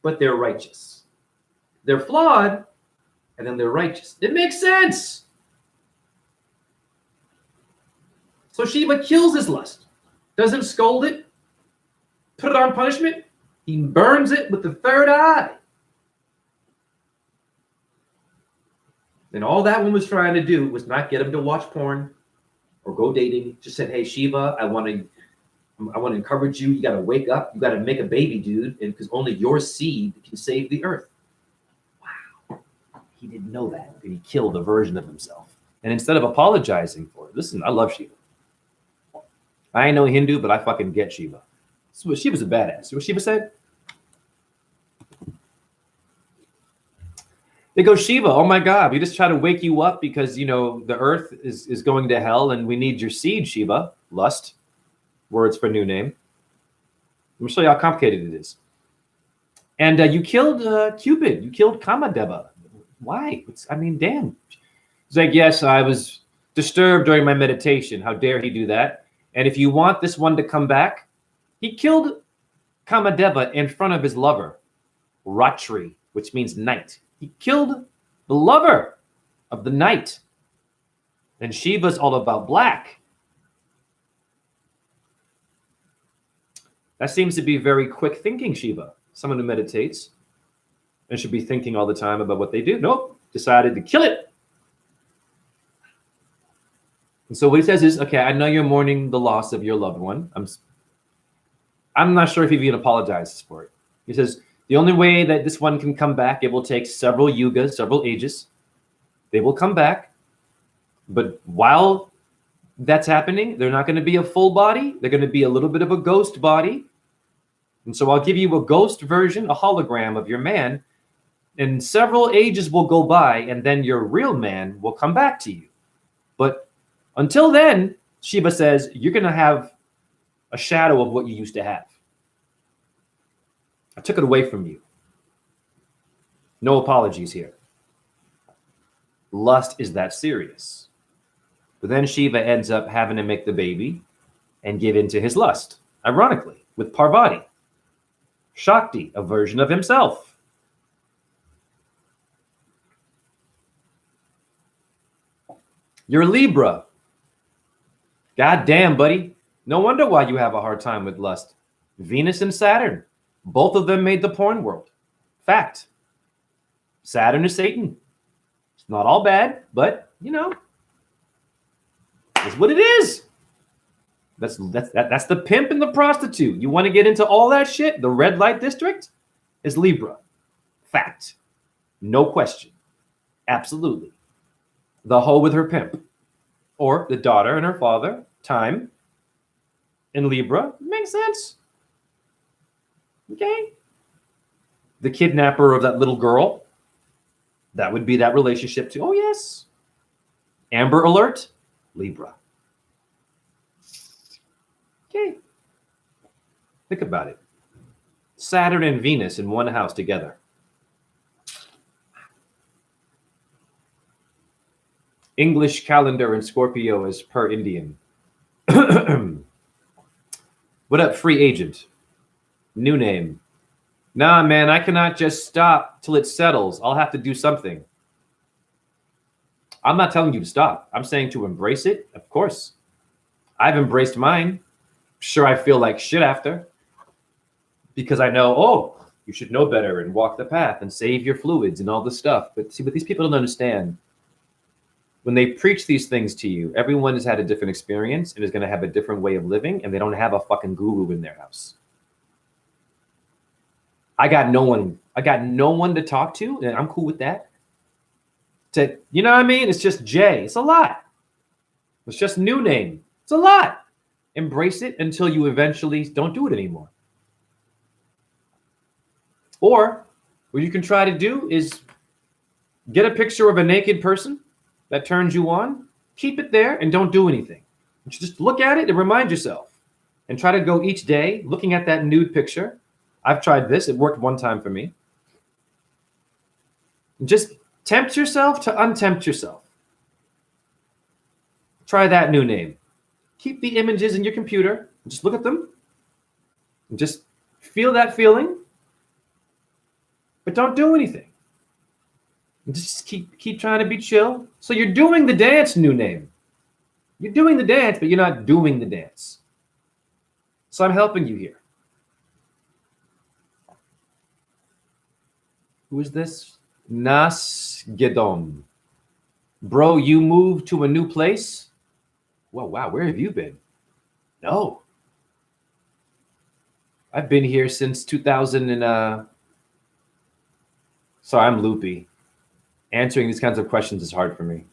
but they're righteous. They're flawed, and then they're righteous. It makes sense. So Shiva kills his lust, doesn't scold it, put it on punishment. He burns it with the third eye. And all that one was trying to do was not get him to watch porn or go dating. Just said, hey, Shiva, I want to encourage you. You got to wake up. You got to make a baby, dude. And because only your seed can save the earth. Wow. He didn't know that. And he killed a version of himself. And instead of apologizing for it, listen, I love Shiva. I ain't no Hindu, but I fucking get Shiva. So Shiva's a badass. See what Shiva said? They go, Shiva, oh my God, we just try to wake you up because, you know, the earth is going to hell and we need your seed, Shiva. Lust, words for new name. Let me show you how complicated it is. And you killed Cupid. You killed Kamadeva. Why? Damn. He's like, yes, I was disturbed during my meditation. How dare he do that? And if you want this one to come back, he killed Kamadeva in front of his lover, Ratri, which means night. He killed the lover of the night. And Shiva's all about black. That seems to be very quick thinking, Shiva. Someone who meditates and should be thinking all the time about what they do. Nope, decided to kill it. And so what he says is, okay, I know you're mourning the loss of your loved one. I'm not sure if he even apologizes for it. He says, the only way that this one can come back, it will take several yugas, several ages. They will come back. But while that's happening, they're not going to be a full body. They're going to be a little bit of a ghost body. And so I'll give you a ghost version, a hologram of your man. And several ages will go by, and then your real man will come back to you. But until then, Shiva says, you're going to have a shadow of what you used to have. I took it away from you. No apologies here. Lust is that serious. But then Shiva ends up having to make the baby and give in to his lust, ironically, with Parvati. Shakti, a version of himself. You're Libra. God damn, buddy. No wonder why you have a hard time with lust. Venus and Saturn. Both of them made the porn world. Fact. Saturn is Satan. It's not all bad, but you know, it's what it is. That's the pimp and the prostitute. You want to get into all that shit? The red light district is Libra. Fact. No question. Absolutely. The hoe with her pimp. Or the daughter and her father. Time. In Libra. Makes sense. Okay. The kidnapper of that little girl. That would be that relationship too. Oh, yes. Amber Alert. Libra. Okay. Think about it. Saturn and Venus in one house together. English calendar in Scorpio is per Indian. What up, free agent? New name. Nah, man, I cannot just stop till it settles. I'll have to do something. I'm not telling you to stop. I'm saying to embrace it, of course. I've embraced mine. Sure, I feel like shit after. Because I know, oh, you should know better and walk the path and save your fluids and all this stuff. But see, what these people don't understand, when they preach these things to you, everyone has had a different experience and is going to have a different way of living, and they don't have a fucking guru in their house. I got no one to talk to, and I'm cool with that. You know what I mean? It's just Jay. It's a lot. It's just new name. It's a lot. Embrace it until you eventually don't do it anymore. Or what you can try to do is get a picture of a naked person that turns you on, keep it there, and don't do anything. Just look at it and remind yourself. And try to go each day looking at that nude picture. I've tried this. It worked one time for me. Just tempt yourself to untempt yourself. Try that new name. Keep the images in your computer. Just look at them. And just feel that feeling. But don't do anything. Just keep trying to be chill. So you're doing the dance, new name. You're doing the dance, but you're not doing the dance. So I'm helping you here. Who is this? Nas Gedom. Bro, you moved to a new place? Well, wow, where have you been? No. I've been here since 2000 and sorry, I'm loopy. Answering these kinds of questions is hard for me.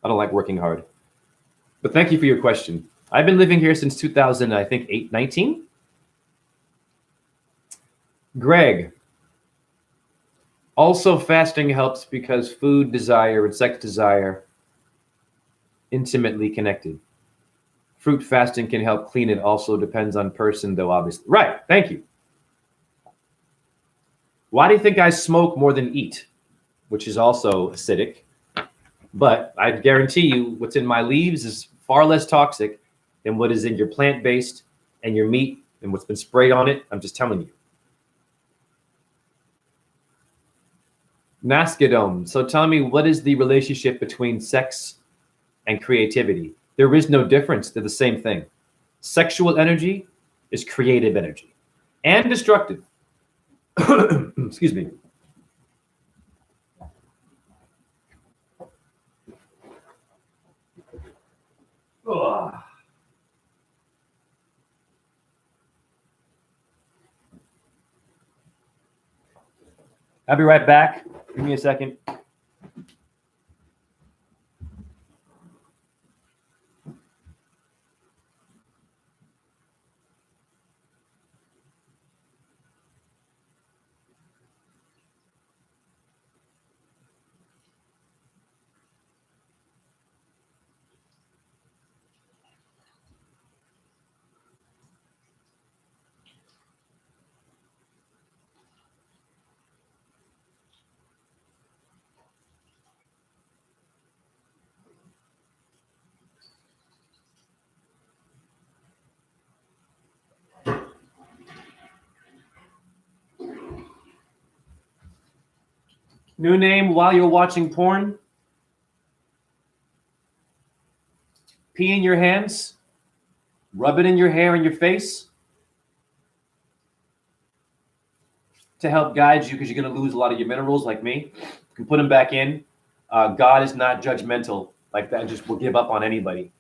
I don't like working hard. But thank you for your question. I've been living here since 2000, I think 19. Greg. Also, fasting helps because food desire and sex desire intimately connected. Fruit fasting can help clean it. Also depends on person, though, obviously. Right. Thank you. Why do you think I smoke more than eat? Which is also acidic. But I guarantee you what's in my leaves is far less toxic than what is in your plant-based and your meat and what's been sprayed on it. I'm just telling you. Naskedome. So tell me, what is the relationship between sex and creativity? There is no difference. They're the same thing. Sexual energy is creative energy and destructive. Excuse me. Ugh. I'll be right back. Give me a second. New name while you're watching porn? pee in your hands, rub it in your hair and your face to help guide you, because you're going to lose a lot of your minerals like me. You can put them back in. God is not judgmental like that and just will give up on anybody,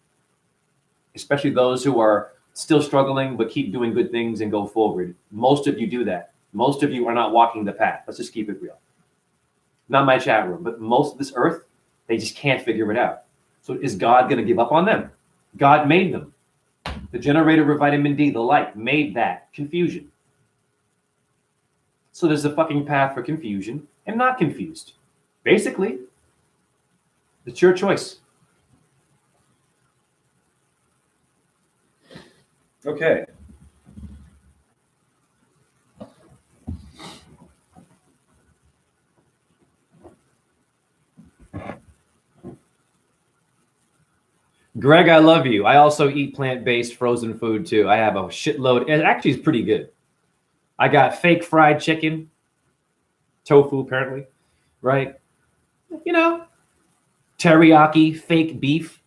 especially those who are still struggling but keep doing good things and go forward. Most of you do that. Most of you are not walking the path. Let's just keep it real. Not my chat room, but most of this earth, they just can't figure it out. So is God going to give up on them? God made them. The generator of vitamin D, the light, made that confusion. So there's a fucking path for confusion and not confused. Basically, it's your choice. Okay. Greg, I love you. I also eat plant-based frozen food too. I have a shitload. It actually is pretty good. I got fake fried chicken, tofu apparently, right? You know, teriyaki, fake beef.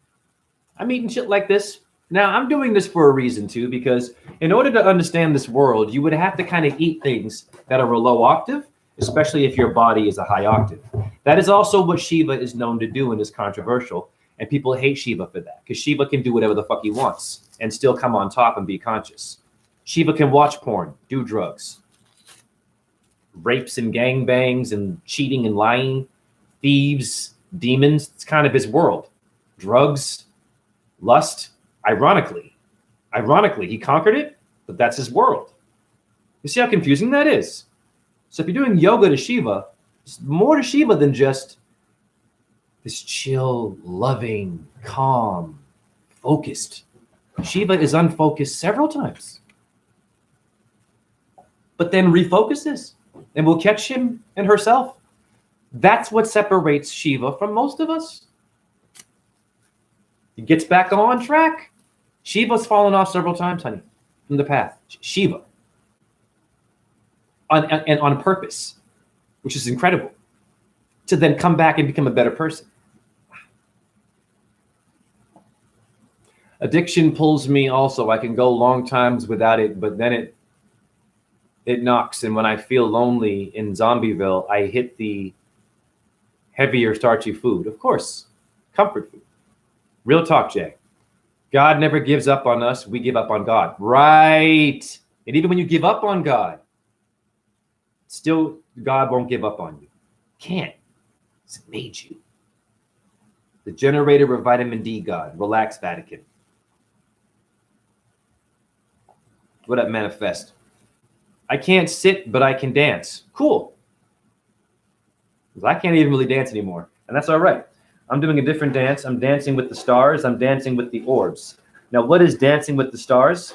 I'm eating shit like this. Now, I'm doing this for a reason too, because in order to understand this world, you would have to kind of eat things that are a low octave, especially if your body is a high octave. That is also what Shiva is known to do and is controversial. And people hate Shiva for that, because Shiva can do whatever the fuck he wants and still come on top and be conscious. Shiva can watch porn, do drugs, rapes and gangbangs and cheating and lying, thieves, demons. It's kind of his world. Drugs, lust. Ironically, he conquered it, but that's his world. You see how confusing that is? So if you're doing yoga to Shiva, it's more to Shiva than just this chill, loving, calm, focused. Shiva is unfocused several times, but then refocuses and will catch him and herself. That's what separates Shiva from most of us. He gets back on track. Shiva's fallen off several times, honey, from the path. Shiva. And on purpose, which is incredible, to then come back and become a better person. Addiction pulls me also. I can go long times without it, but then it knocks. And when I feel lonely in Zombieville, I hit the heavier, starchy food. Of course, comfort food. Real talk, Jay. God never gives up on us. We give up on God. Right. And even when you give up on God, still God won't give up on you. Can't. It's made you. The generator of vitamin D, God. Relax, Vatican. What up, manifest? I can't sit, but I can dance. Cool. Because I can't even really dance anymore. And that's all right. I'm doing a different dance. I'm dancing with the stars. I'm dancing with the orbs. Now, what is dancing with the stars?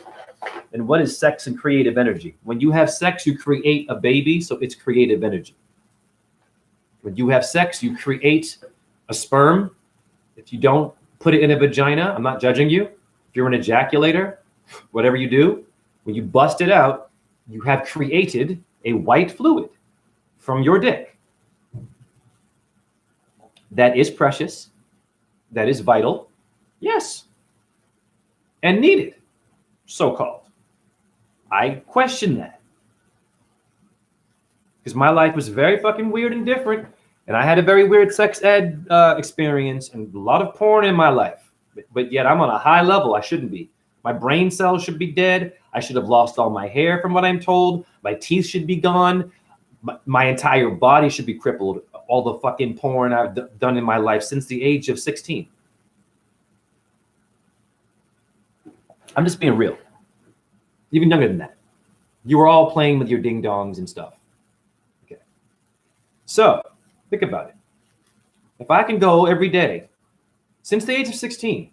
And what is sex and creative energy? When you have sex, you create a baby, so it's creative energy. When you have sex, you create a sperm. If you don't put it in a vagina, I'm not judging you. If you're an ejaculator, whatever you do, when you bust it out, you have created a white fluid from your dick. That is precious. That is vital. Yes. And needed, so-called. I question that. Because my life was very fucking weird and different. And I had a very weird sex ed experience and a lot of porn in my life. But yet I'm on a high level. I shouldn't be. My brain cells should be dead. I should have lost all my hair from what I'm told. My teeth should be gone. My entire body should be crippled. All the fucking porn I've done in my life since the age of 16. I'm just being real. Even younger than that. You were all playing with your ding-dongs and stuff. Okay. So, think about it. If I can go every day, since the age of 16,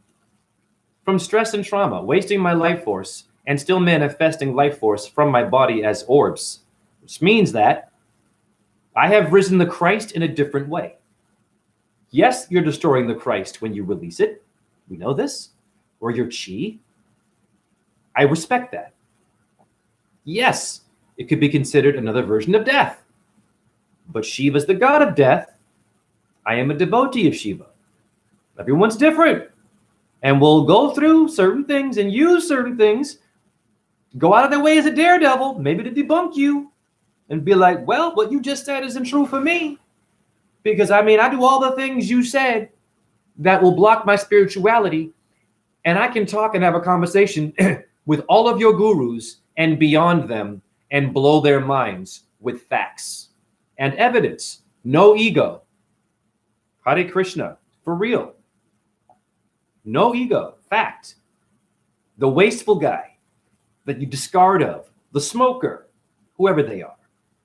from stress and trauma, wasting my life force, and still manifesting life force from my body as orbs, which means that I have risen the Christ in a different way. Yes, you're destroying the Christ when you release it. We know this. Or your chi. I respect that. Yes, it could be considered another version of death. But Shiva's the god of death. I am a devotee of Shiva. Everyone's different. and will go through certain things and use certain things, go out of their way as a daredevil, maybe to debunk you and be like, well, what you just said isn't true for me. Because I do all the things you said that will block my spirituality. And I can talk and have a conversation with all of your gurus and beyond them and blow their minds with facts and evidence. No ego. Hare Krishna, for real. No ego, fact. The wasteful guy that you discard of, the smoker, whoever they are,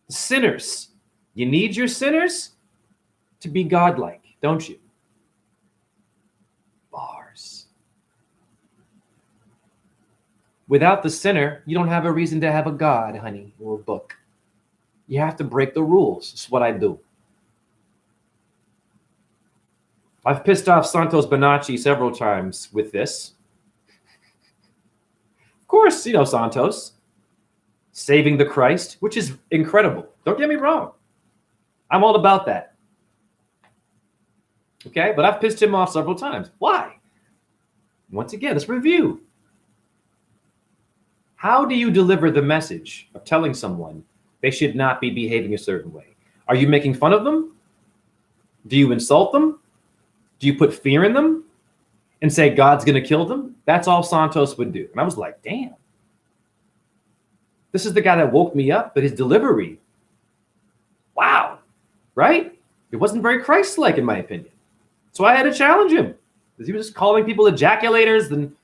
the sinners. You need your sinners to be godlike, don't you? Bars. Without the sinner, you don't have a reason to have a God, honey, or a book. You have to break the rules. It's what I do. I've pissed off Santos Bonacci several times with this. Of course, Santos. Saving the Christ, which is incredible. Don't get me wrong. I'm all about that. Okay, but I've pissed him off several times. Why? Once again, let's review. How do you deliver the message of telling someone they should not be behaving a certain way? Are you making fun of them? Do you insult them? Do you put fear in them and say God's going to kill them? That's all Santos would do. And I was like, damn. This is the guy that woke me up, but his delivery, wow, right? It wasn't very Christ-like in my opinion. So I had to challenge him. He was just calling people ejaculators, and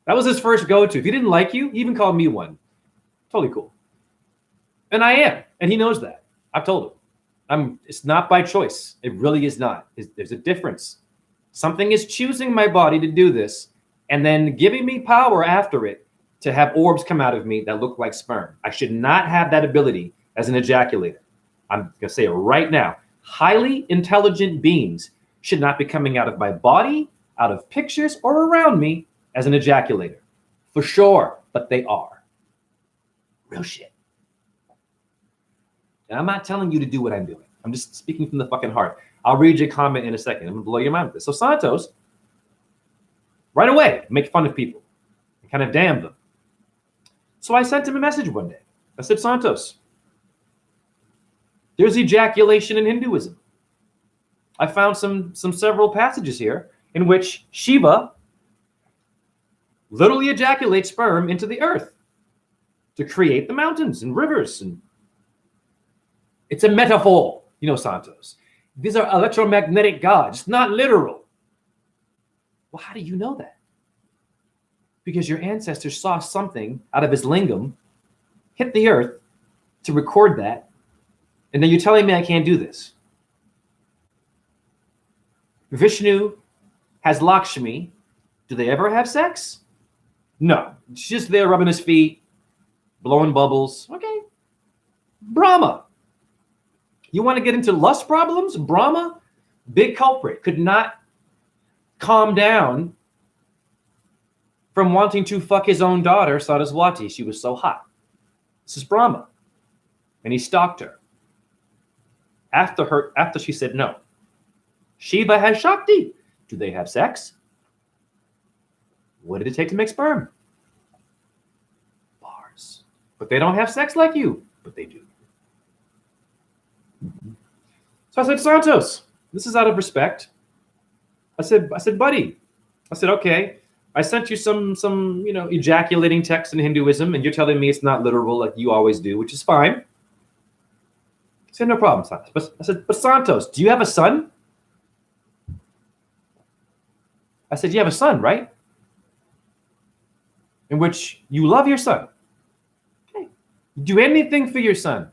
that was his first go-to. If he didn't like you, he even called me one. Totally cool. And I am, and he knows that. I've told him. It's not by choice. It really is not. There's a difference. Something is choosing my body to do this and then giving me power after it to have orbs come out of me that look like sperm. I should not have that ability as an ejaculator. I'm going to say it right now. Highly intelligent beings should not be coming out of my body, out of pictures, or around me as an ejaculator. For sure, but they are. Real shit. And I'm not telling you to do what I'm doing. I'm just speaking from the fucking heart. I'll read your comment in a second. I'm going to blow your mind with this. So Santos, right away, make fun of people and kind of damn them. So I sent him a message one day. I said, Santos, there's ejaculation in Hinduism. I found several passages here in which Shiva literally ejaculates sperm into the earth to create the mountains and rivers. And it's a metaphor, Santos. These are electromagnetic gods, not literal. Well, how do you know that? Because your ancestors saw something out of his lingam hit the earth to record that, and then you're telling me I can't do this. Vishnu has Lakshmi. Do they ever have sex? No. She's just there rubbing his feet, blowing bubbles. Okay. Brahma. You want to get into lust problems? Brahma, big culprit, could not calm down from wanting to fuck his own daughter, Saraswati. She was so hot. This is Brahma. And he stalked her. After she said no. Shiva has Shakti. Do they have sex? What did it take to make sperm? Bars. But they don't have sex like you. But they do. So I said, Santos, this is out of respect. I said, buddy. I said, okay. I sent you some ejaculating text in Hinduism, and you're telling me it's not literal like you always do, which is fine. I said, no problem, Santos. But I said, but Santos, do you have a son? I said, you have a son, right? In which you love your son. Okay. You do anything for your son.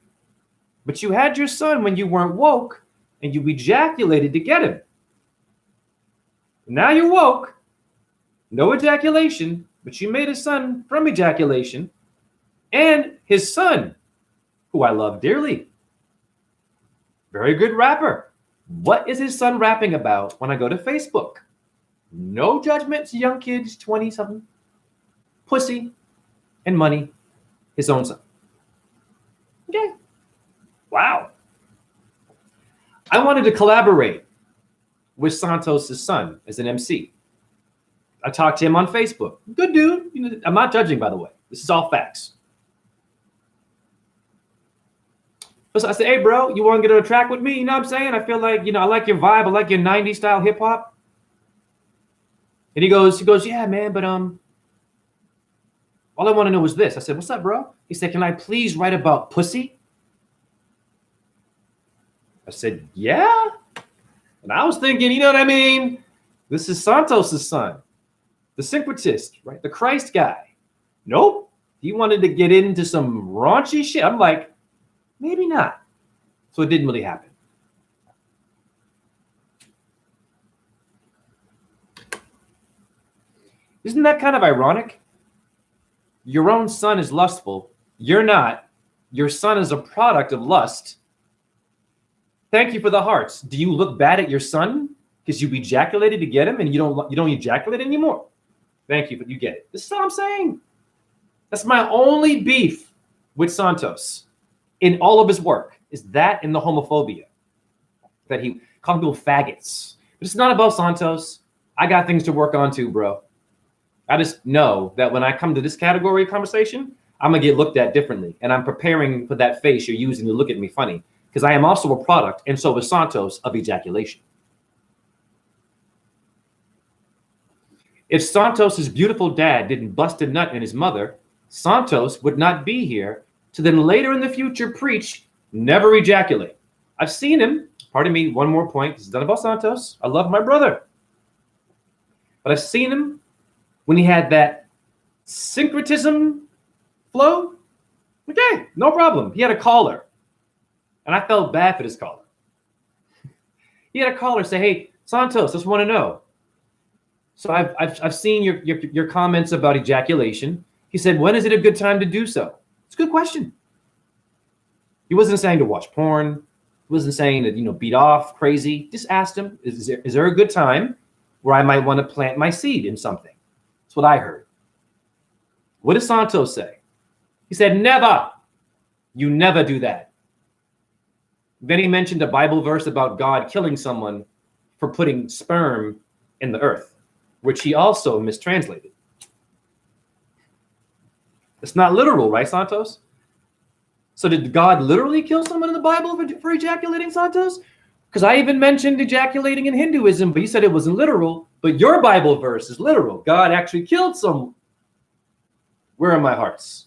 But you had your son when you weren't woke, and you ejaculated to get him. Now you're woke. No ejaculation, but you made a son from ejaculation, and his son, who I love dearly. Very good rapper. What is his son rapping about when I go to Facebook? No judgments, young kids, 20-something. Pussy and money, his own son. Okay. Wow. I wanted to collaborate with Santos' son as an MC. I talked to him on Facebook. Good dude. You know, I'm not judging, by the way. This is all facts. So I said, hey, bro, you want to get on a track with me? You know what I'm saying? I feel like, I like your vibe. I like your 90s style hip hop. And he goes, yeah, man, but all I want to know is this. I said, what's up, bro? He said, can I please write about pussy? I said, yeah. And I was thinking, you know what I mean? This is Santos's son, the syncretist, right? The Christ guy. Nope. He wanted to get into some raunchy shit. I'm like, maybe not. So it didn't really happen. Isn't that kind of ironic? Your own son is lustful. You're not. Your son is a product of lust. Thank you for the hearts. Do you look bad at your son because you ejaculated to get him and you don't ejaculate anymore? Thank you, but you get it. This is what I'm saying. That's my only beef with Santos in all of his work, is that and the homophobia. That he called people faggots. But it's not about Santos. I got things to work on too, bro. I just know that when I come to this category of conversation, I'm going to get looked at differently. And I'm preparing for that face you're using to look at me funny. Because I am also a product, and so is Santos, of ejaculation. If Santos's beautiful dad didn't bust a nut in his mother, Santos would not be here to then later in the future preach, never ejaculate. I've seen him. Pardon me, one more point. This is not about Santos. I love my brother. But I've seen him when he had that syncretism flow. Okay, no problem. He had a caller. And I felt bad for this caller. He had a caller say, hey, Santos, just want to know. So I've seen your comments about ejaculation. He said, when is it a good time to do so? It's a good question. He wasn't saying to watch porn. He wasn't saying to, beat off crazy. Just asked him, is there a good time where I might want to plant my seed in something? That's what I heard. What did Santos say? He said, never. You never do that. Then he mentioned a Bible verse about God killing someone for putting sperm in the earth, which he also mistranslated. It's not literal, right, Santos? So did God literally kill someone in the Bible for ejaculating, Santos? Because I even mentioned ejaculating in Hinduism, but you said it wasn't literal. But your Bible verse is literal. God actually killed someone. Where are my hearts?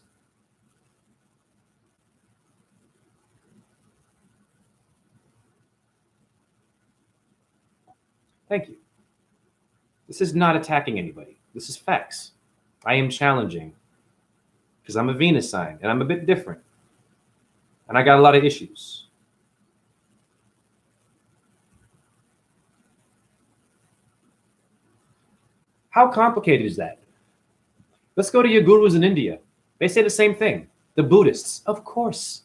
Thank you. This is not attacking anybody. This is facts. I am challenging because I'm a Venus sign and I'm a bit different. And I got a lot of issues. How complicated is that? Let's go to your gurus in India. They say the same thing. The Buddhists, of course.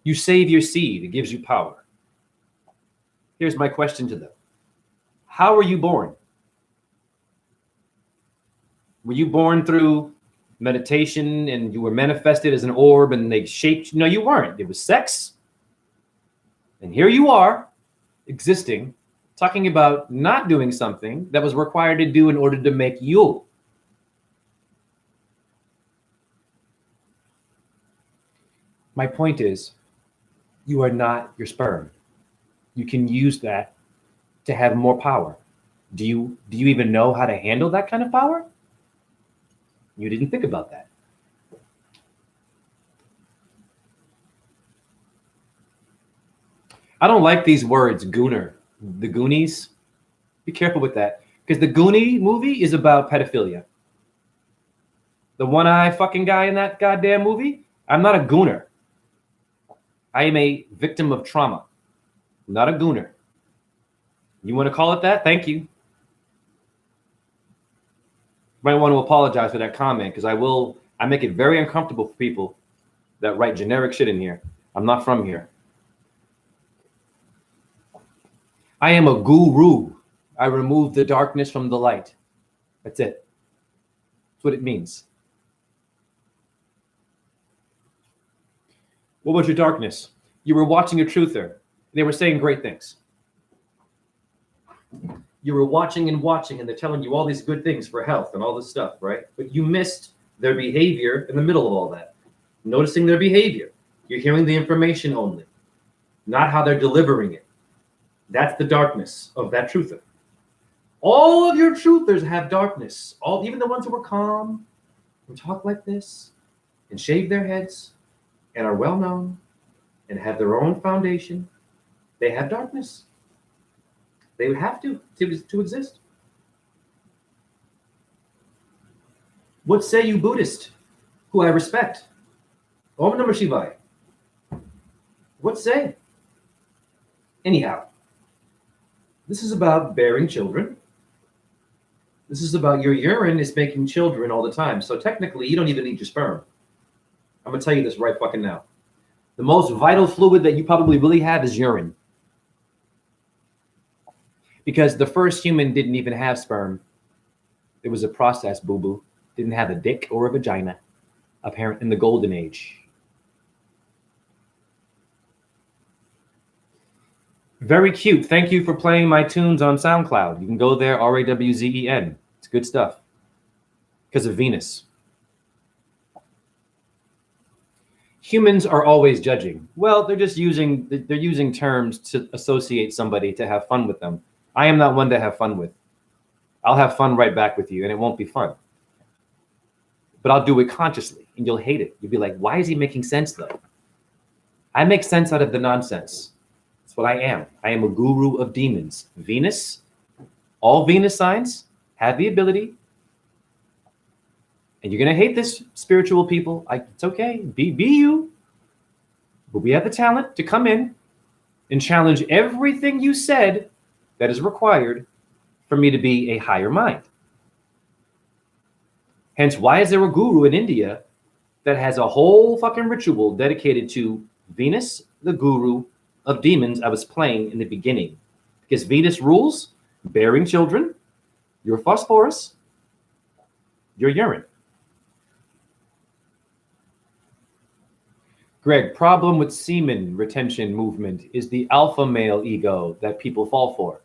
You save your seed, it gives you power. Here's my question to them. How were you born? Were you born through meditation and you were manifested as an orb and they shaped? No, you weren't. It was sex. And here you are, existing, talking about not doing something that was required to do in order to make you. My point is, you are not your sperm. You can use that to have more power. Do you even know how to handle that kind of power? You didn't think about that. I don't like these words, gooner, the Goonies. Be careful with that. Because the Goonie movie is about pedophilia. The one-eye fucking guy in that goddamn movie, I'm not a gooner. I am a victim of trauma, not a gooner. You want to call it that? Thank you. Might want to apologize for that comment because I make it very uncomfortable for people that write generic shit in here. I'm not from here. I am a guru. I remove the darkness from the light. That's it. That's what it means. What was your darkness? You were watching a truther. They were saying great things. You were watching and watching, and they're telling you all these good things for health and all this stuff, right? But you missed their behavior in the middle of all that. Noticing their behavior. You're hearing the information only, not how they're delivering it. That's the darkness of that truther. All of your truthers have darkness. Even the ones who are calm and talk like this and shave their heads and are well known and have their own foundation, they have darkness. They would have to exist. What say you, Buddhist, who I respect? Om Namah Shivaya. What say? Anyhow, this is about bearing children. This is about your urine is making children all the time. So technically, you don't even need your sperm. I'm going to tell you this right fucking now. The most vital fluid that you probably really have is urine. Because the first human didn't even have sperm. It was a process, boo-boo. Didn't have a dick or a vagina, apparent in the golden age. Very cute. Thank you for playing my tunes on SoundCloud. You can go there, RAWZEN. It's good stuff. Because of Venus. Humans are always judging. Well, they're using terms to associate somebody to have fun with them. I am not one to have fun with. I'll have fun right back with you, and it won't be fun. But I'll do it consciously, and you'll hate it. You'll be like, why is he making sense, though? I make sense out of the nonsense. That's what I am. I am a guru of demons. Venus, all Venus signs have the ability, and you're going to hate this, spiritual people. It's okay. Be you. But we have the talent to come in and challenge everything you said that is required for me to be a higher mind. Hence, why is there a guru in India that has a whole fucking ritual dedicated to Venus, the guru of demons I was playing in the beginning? Because Venus rules bearing children, your phosphorus, your urine. Greg, problem with semen retention movement is the alpha male ego that people fall for.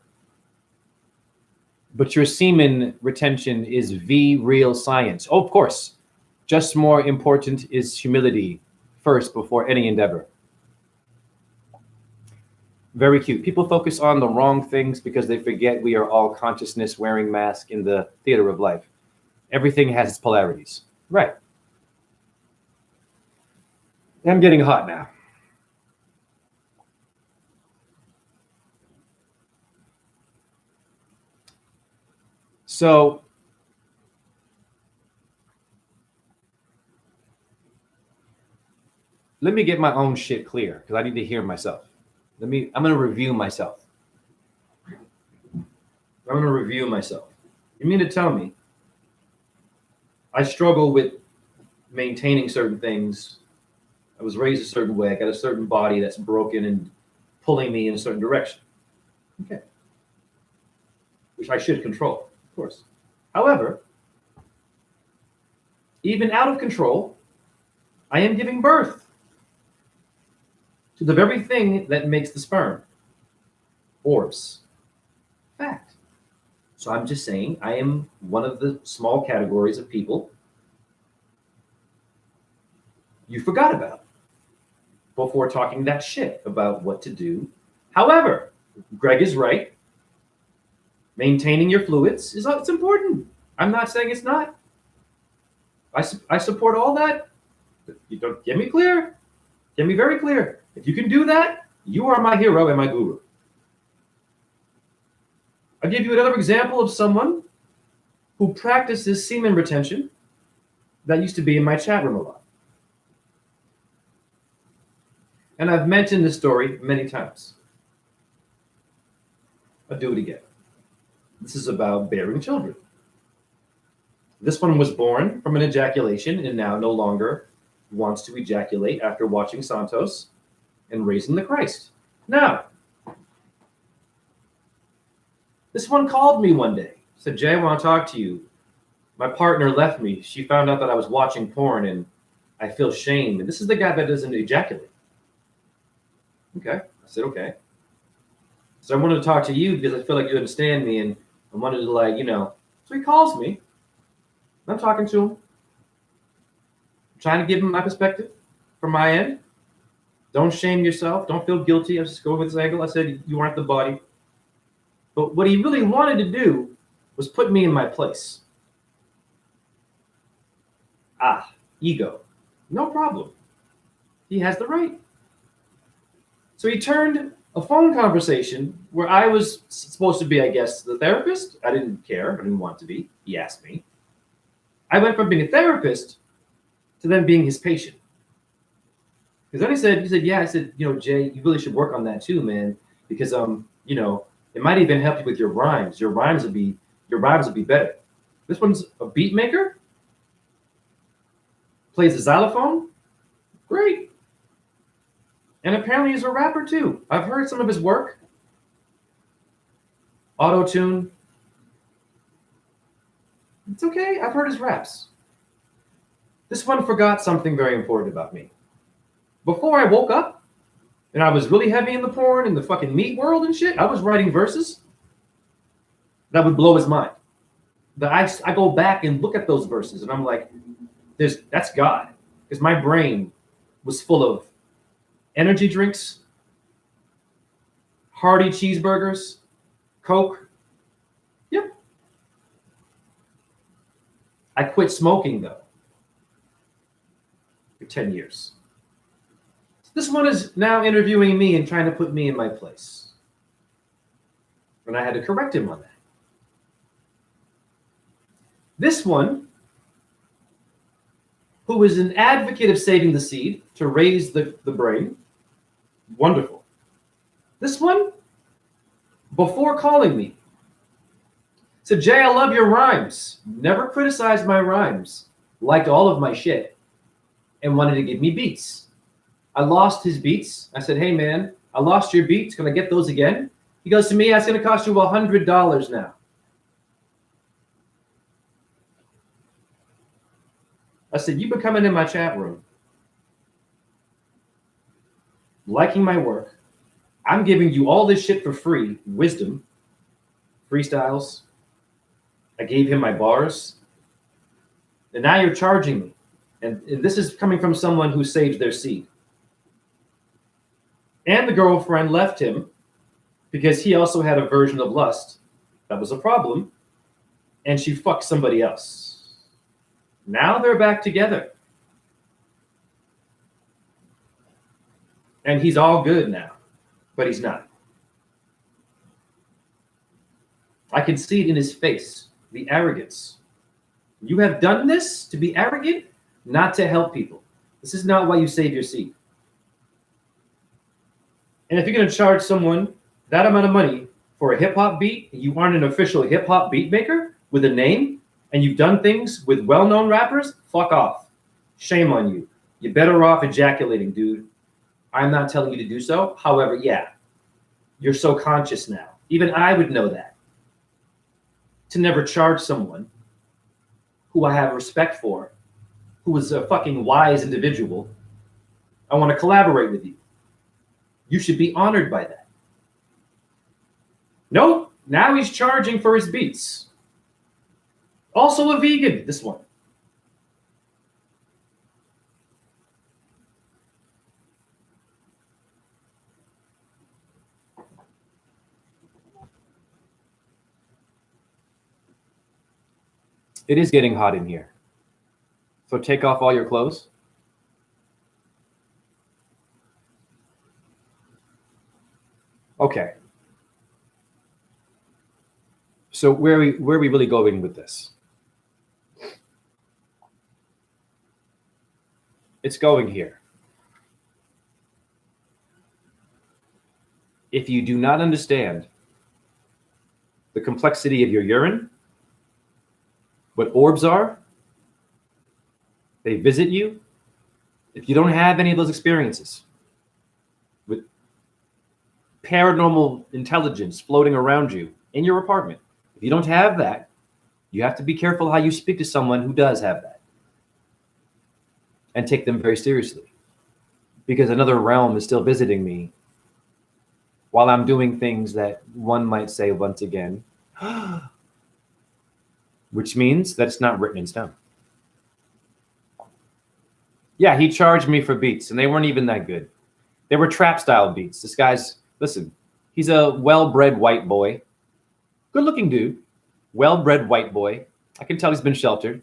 But your semen retention is real science. Oh, of course. Just more important is humility first before any endeavor. Very cute. People focus on the wrong things because they forget we are all consciousness wearing masks in the theater of life. Everything has its polarities. Right. I'm getting hot now. So let me get my own shit clear because I need to hear myself. I'm going to review myself. You mean to tell me I struggle with maintaining certain things? I was raised a certain way. I got a certain body that's broken and pulling me in a certain direction. Okay. Which I should control, of course. However, even out of control, I am giving birth to the very thing that makes the sperm. Orbs. Fact. So I'm just saying I am one of the small categories of people you forgot about before talking that shit about what to do. However, Greg is right. Maintaining your fluids it's important. I'm not saying it's not. I support all that. You don't get me clear. Get me very clear. If you can do that, you are my hero and my guru. I'll give you another example of someone who practices semen retention that used to be in my chat room a lot. And I've mentioned this story many times. I'll do it again. This is about bearing children. This one was born from an ejaculation and now no longer wants to ejaculate after watching Santos and raising the Christ. Now, this one called me one day, said, Jay, I want to talk to you. My partner left me. She found out that I was watching porn and I feel shame. And this is the guy that doesn't ejaculate. Okay. I said, okay. So I wanted to talk to you because I feel like you understand me and I wanted to, like, so he calls me. I'm talking to him. I'm trying to give him my perspective from my end. Don't shame yourself. Don't feel guilty. I just go with this angle. I said, you aren't the body. But what he really wanted to do was put me in my place. Ego. No problem. He has the right. So he turned a phone conversation where I was supposed to be, I guess, the therapist. I didn't care. I didn't want to be. He asked me. I went from being a therapist to then being his patient. Because then he said, yeah. I said, Jay, you really should work on that too, man. Because it might even help you with your rhymes. Your rhymes would be better. This one's a beat maker. Plays the xylophone. Great. And apparently he's a rapper too. I've heard some of his work. Auto-tune. It's okay. I've heard his raps. This one forgot something very important about me. Before I woke up, and I was really heavy in the porn and the fucking meat world and shit, I was writing verses that would blow his mind. I go back and look at those verses, and I'm like, that's God. Because my brain was full of energy drinks, hearty cheeseburgers, Coke. Yep. I quit smoking, though, for 10 years. This one is now interviewing me and trying to put me in my place. And I had to correct him on that. This one, who is an advocate of saving the seed to raise the brain, wonderful. This one, before calling me, said, Jay, I love your rhymes. Never criticized my rhymes. Liked all of my shit. And wanted to give me beats. I lost his beats. I said, hey, man, I lost your beats. Can I get those again? He goes to me, that's going to cost you $100 now. I said, you've been coming in my chat room, liking my work. I'm giving you all this shit for free. Wisdom, freestyles. I gave him my bars. And now you're charging me. And this is coming from someone who saves their seed. And the girlfriend left him because he also had a version of lust that was a problem. And she fucked somebody else. Now they're back together. And he's all good now. But he's not. I can see it in his face. The arrogance. You have done this to be arrogant, not to help people. This is not why you save your seed. And if you're going to charge someone that amount of money for a hip-hop beat, and you aren't an official hip-hop beat maker with a name, and you've done things with well-known rappers, fuck off. Shame on you. You're better off ejaculating, dude. I'm not telling you to do so. However, yeah, you're so conscious now. Even I would know that. To never charge someone who I have respect for, who is a fucking wise individual. I want to collaborate with you. You should be honored by that. Nope, now he's charging for his beats. Also a vegan, this one. It is getting hot in here. So take off all your clothes. Okay. So where are we really going with this? It's going here. If you do not understand the complexity of your urine, what orbs are, they visit you. If you don't have any of those experiences with paranormal intelligence floating around you in your apartment, if you don't have that, you have to be careful how you speak to someone who does have that and take them very seriously, because another realm is still visiting me while I'm doing things that one might say once again which means that it's not written in stone. Yeah, he charged me for beats, and they weren't even that good. They were trap style beats. This guy's, listen, he's a well-bred white boy, good-looking dude, well-bred white boy. I can tell he's been sheltered,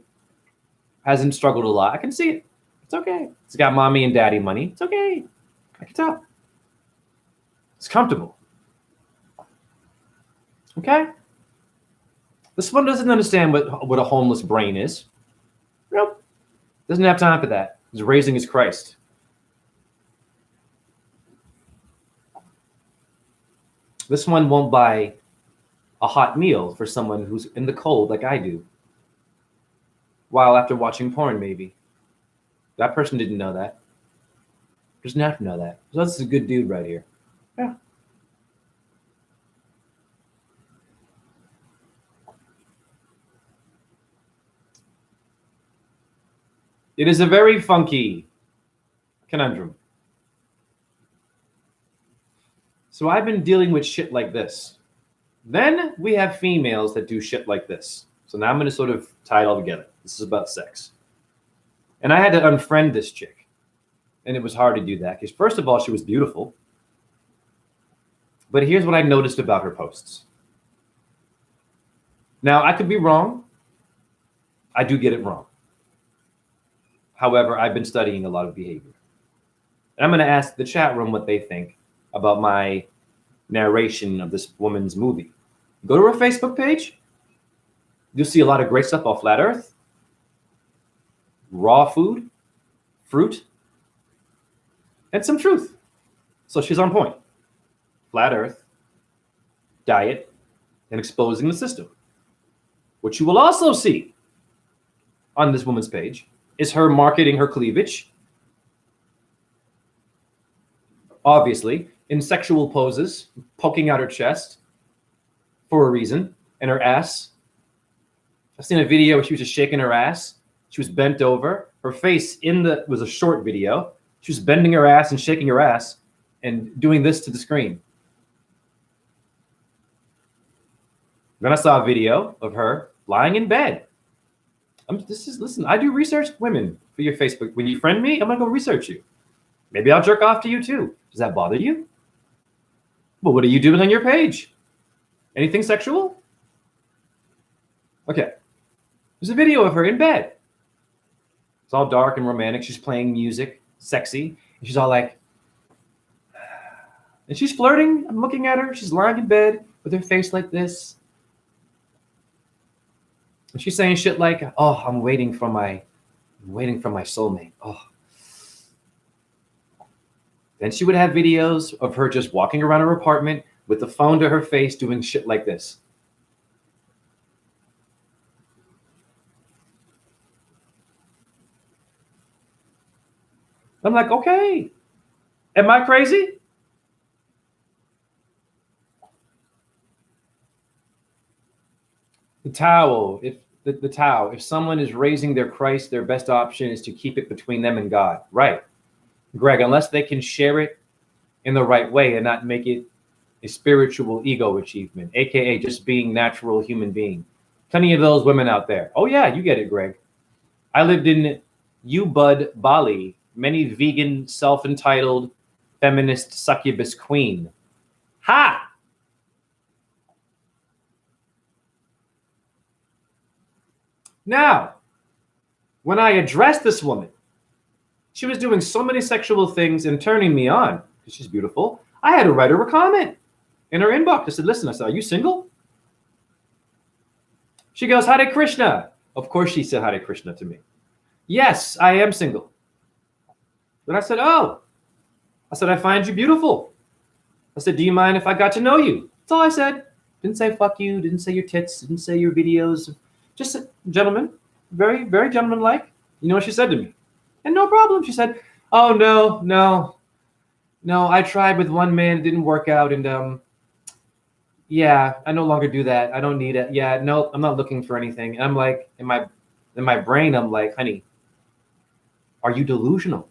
hasn't struggled a lot. I can see it. It's okay. He's got mommy and daddy money. It's okay. I can tell. It's comfortable. Okay? This one doesn't understand what a homeless brain is. Nope. Doesn't have time for that. He's raising his Christ. This one won't buy a hot meal for someone who's in the cold like I do. While after watching porn, maybe. That person didn't know that. Doesn't have to know that. So this is a good dude right here. Yeah. It is a very funky conundrum. So I've been dealing with shit like this. Then we have females that do shit like this. So now I'm going to sort of tie it all together. This is about sex. And I had to unfriend this chick. And it was hard to do that because, first of all, she was beautiful. But here's what I noticed about her posts. Now, I could be wrong. I do get it wrong. However, I've been studying a lot of behavior. And I'm going to ask the chat room what they think about my narration of this woman's movie. Go to her Facebook page. You'll see a lot of great stuff about flat earth, raw food, fruit, and some truth. So she's on point. Flat earth, diet, and exposing the system. What you will also see on this woman's page is her marketing her cleavage, obviously, in sexual poses, poking out her chest for a reason, and her ass. I've seen a video where she was just shaking her ass. She was bent over. Her face was a short video. She was bending her ass and shaking her ass and doing this to the screen. Then I saw a video of her lying in bed. Listen, I do research women for your Facebook. When you friend me, I'm going to go research you. Maybe I'll jerk off to you too. Does that bother you? Well, what are you doing on your page? Anything sexual? Okay. There's a video of her in bed. It's all dark and romantic. She's playing music, sexy. And she's all like, and she's flirting. I'm looking at her. She's lying in bed with her face like this. And she's saying shit like, oh, I'm waiting for my soulmate. Oh. Then she would have videos of her just walking around her apartment with the phone to her face doing shit like this. I'm like, okay, am I crazy? The Tao, if someone is raising their Christ, their best option is to keep it between them and God. Right. Greg, unless they can share it in the right way and not make it a spiritual ego achievement, aka just being natural human being. Plenty of those women out there. Oh yeah, you get it, Greg. I lived in Ubud, Bali. Many vegan, self-entitled, feminist succubus queen. Ha! Now, when I addressed this woman, she was doing so many sexual things and turning me on because she's beautiful. I had to write her a comment in her inbox. I said, listen, are you single? She goes, Hare Krishna. Of course she said Hare Krishna to me. Yes, I am single. Then I said, oh. I said, I find you beautiful. I said, do you mind if I got to know you? That's all I said. Didn't say fuck you. Didn't say your tits. Didn't say your videos. Just a gentleman. Very, very gentleman-like. You know what she said to me? And no problem. She said, oh, no. I tried with one man. It didn't work out. And yeah, I no longer do that. I don't need it. Yeah, no, I'm not looking for anything. And I'm like, in my brain, I'm like, honey, are you delusional?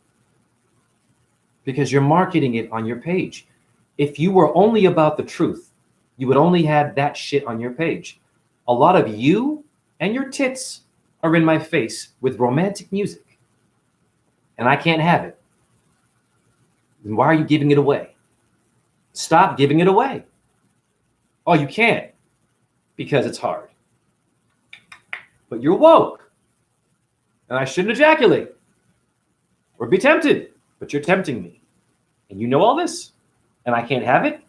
Because you're marketing it on your page. If you were only about the truth, you would only have that shit on your page. A lot of you and your tits are in my face with romantic music, and I can't have it, then why are you giving it away? Stop giving it away. Oh, you can't because it's hard. But you're woke, and I shouldn't ejaculate or be tempted, but you're tempting me. And you know all this, and I can't have it?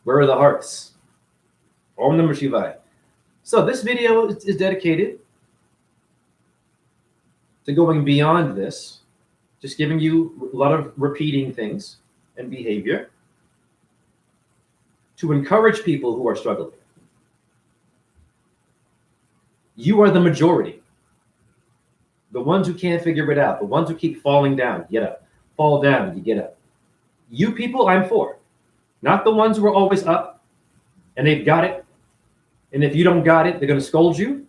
Where are the hearts? Om Namah Shivaya. So this video is dedicated to going beyond this, just giving you a lot of repeating things and behavior to encourage people who are struggling. You are the majority. The ones who can't figure it out, the ones who keep falling down, get up. Fall down, you get up. You people, I'm for. Not the ones who are always up and they've got it. And if you don't got it, they're going to scold you,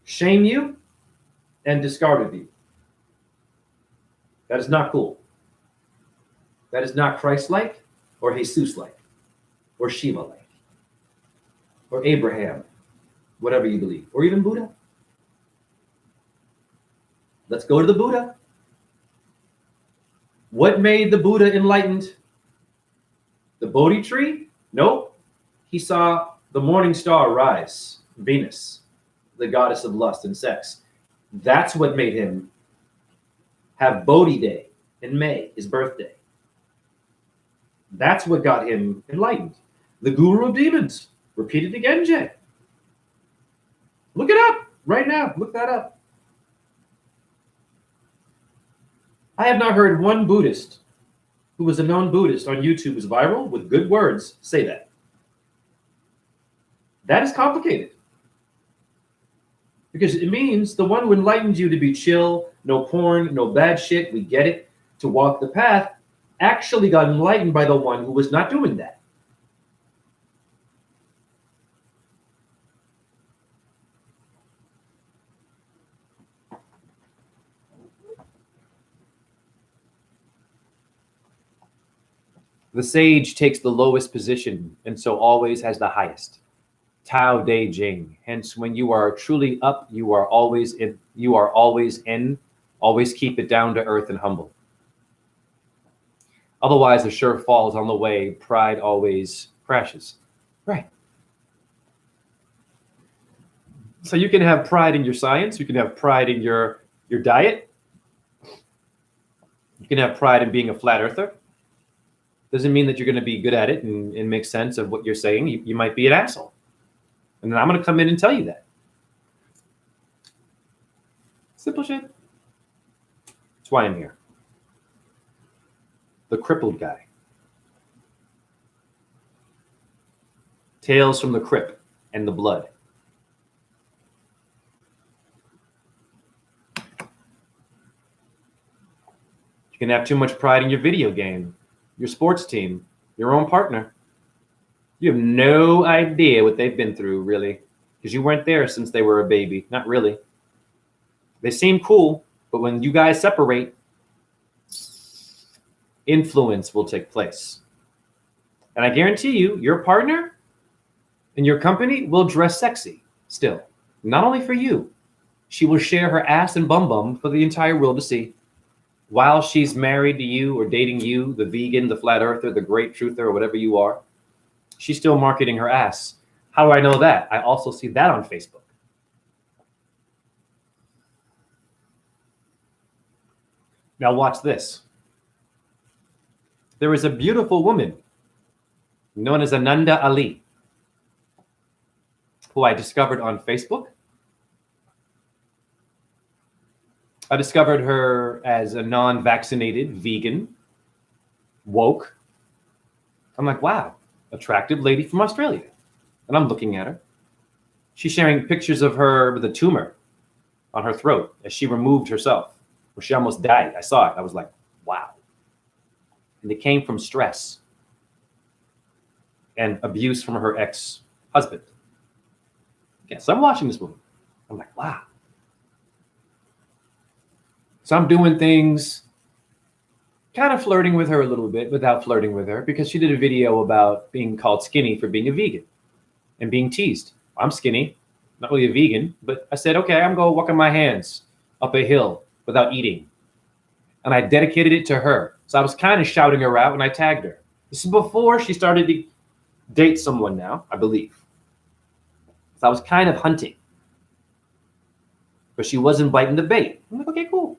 shame you, and discard of you. That is not cool. That is not Christ-like or Jesus-like or Shiva-like or Abraham, whatever you believe, or even Buddha. Let's go to the Buddha. What made the Buddha enlightened? The Bodhi tree? Nope. He saw the morning star rise, Venus, the goddess of lust and sex. That's what made him have Bodhi Day in May, his birthday. That's what got him enlightened. The guru of demons. Repeat it again, Jay. Look it up right now. Look that up. I have not heard one Buddhist who was a known Buddhist on YouTube who's viral with good words say that. That is complicated. Because it means the one who enlightened you to be chill, no porn, no bad shit, we get it, to walk the path, actually got enlightened by the one who was not doing that. The sage takes the lowest position and so always has the highest. Tao De Jing. Hence, when you are truly up, you are always in. Always keep it down to earth and humble. Otherwise, a sure falls on the way. Pride always crashes. Right. So you can have pride in your science. You can have pride in your diet. You can have pride in being a flat earther. Doesn't mean that you're going to be good at it and make sense of what you're saying. You might be an asshole. And then I'm going to come in and tell you that. Simple shit. That's why I'm here. The crippled guy. Tales from the crypt and the blood. You can have too much pride in your video game, your sports team, your own partner. You have no idea what they've been through, really, because you weren't there since they were a baby. Not really. They seem cool, but when you guys separate, influence will take place. And I guarantee you, your partner and your company will dress sexy still. Not only for you. She will share her ass and bum for the entire world to see. While she's married to you or dating you, the vegan, the flat earther, the great truther, or whatever you are, she's still marketing her ass. How do I know that? I also see that on Facebook. Now watch this. There is a beautiful woman known as Ananda Ali, who I discovered on Facebook. I discovered her as a non-vaccinated, vegan, woke. I'm like, wow, attractive lady from Australia. And I'm looking at her. She's sharing pictures of her with a tumor on her throat as she removed herself, where she almost died. I saw it. I was like, wow. And it came from stress and abuse from her ex-husband. Okay, so I'm watching this movie. I'm like, wow. So I'm doing things kind of flirting with her a little bit without flirting with her, because she did a video about being called skinny for being a vegan and being teased. I'm skinny, not really a vegan, but I said, okay, I'm going to walk on my hands up a hill without eating. And I dedicated it to her. So I was kind of shouting her out when I tagged her. This is before she started to date someone now, I believe. So I was kind of hunting. But she wasn't biting the bait. I'm like, okay, cool.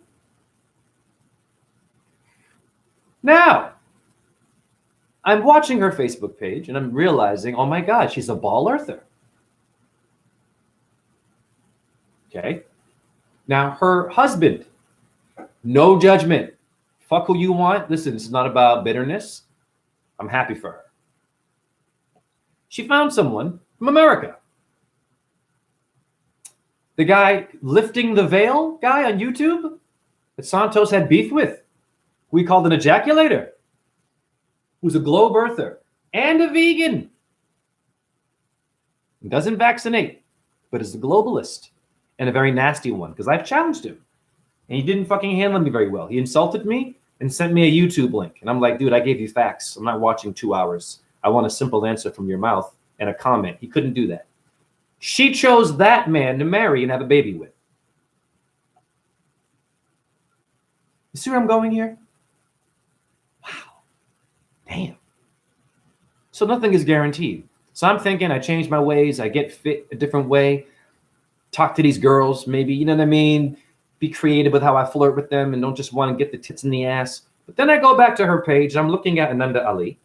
Now, I'm watching her Facebook page and I'm realizing, oh my God, she's a ball earther. Okay. Now, her husband, no judgment. Fuck who you want. Listen, this is not about bitterness. I'm happy for her. She found someone from America. The guy lifting the veil guy on YouTube that Santos had beef with, who he called an ejaculator, who's a globe earther and a vegan. He doesn't vaccinate, but is a globalist and a very nasty one, because I've challenged him. And he didn't fucking handle me very well. He insulted me and sent me a YouTube link. And I'm like, dude, I gave you facts. I'm not watching 2 hours. I want a simple answer from your mouth and a comment. He couldn't do that. She chose that man to marry and have a baby with. You see where I'm going here? Wow. Damn. So nothing is guaranteed. So I'm thinking I change my ways. I get fit a different way. Talk to these girls, maybe, you know what I mean? Be creative with how I flirt with them and don't just want to get the tits in the ass. But then I go back to her page and I'm looking at Ananda Ali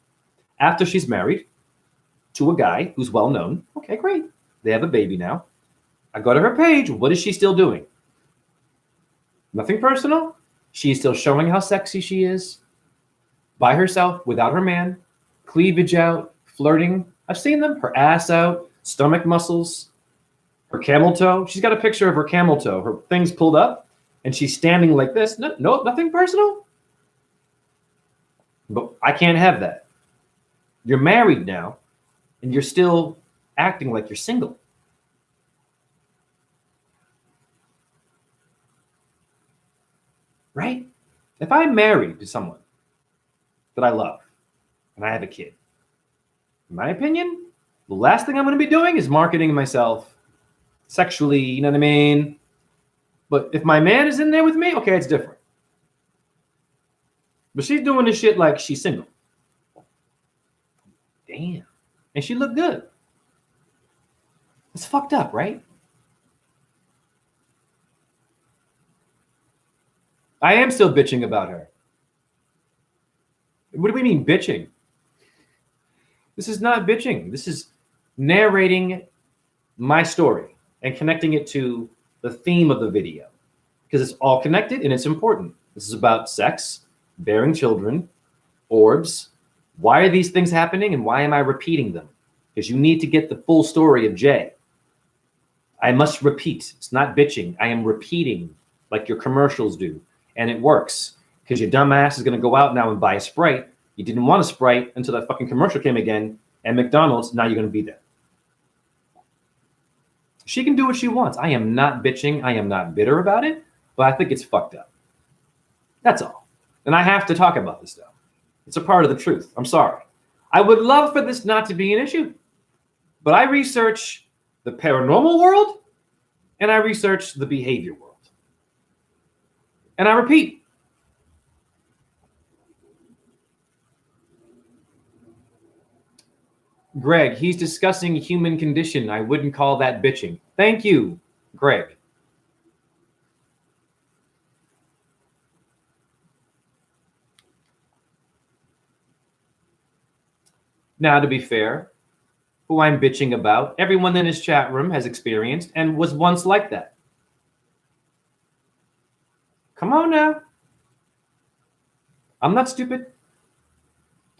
after she's married to a guy who's well known. Okay, great. They have a baby now. I go to her page. What is she still doing? Nothing personal. She's still showing how sexy she is by herself, without her man, cleavage out, flirting. I've seen them. Her ass out, stomach muscles, her camel toe. She's got a picture of her camel toe. Her thing's pulled up and she's standing like this. No, nothing personal. But I can't have that. You're married now and you're still acting like you're single. Right? If I'm married to someone that I love and I have a kid, in my opinion, the last thing I'm going to be doing is marketing myself sexually, you know what I mean? But if my man is in there with me, okay, it's different. But she's doing this shit like she's single. Damn. And she looked good. It's fucked up, right? I am still bitching about her. What do we mean bitching? This is not bitching. This is narrating my story and connecting it to the theme of the video, because it's all connected and it's important. This is about sex, bearing children, orbs. Why are these things happening and why am I repeating them? Because you need to get the full story of Jay. I must repeat. It's not bitching. I am repeating like your commercials do. And it works, because your dumb ass is going to go out now and buy a Sprite. You didn't want a Sprite until that fucking commercial came again. And McDonald's, now you're going to be there. She can do what she wants. I am not bitching. I am not bitter about it. But I think it's fucked up. That's all. And I have to talk about this, though. It's a part of the truth. I'm sorry. I would love for this not to be an issue. But I research the paranormal world and I research the behavior world. And I repeat, Greg, he's discussing human condition. I wouldn't call that bitching. Thank you, Greg. Now, to be fair, who I'm bitching about, everyone in his chat room has experienced and was once like that. Come on now. I'm not stupid.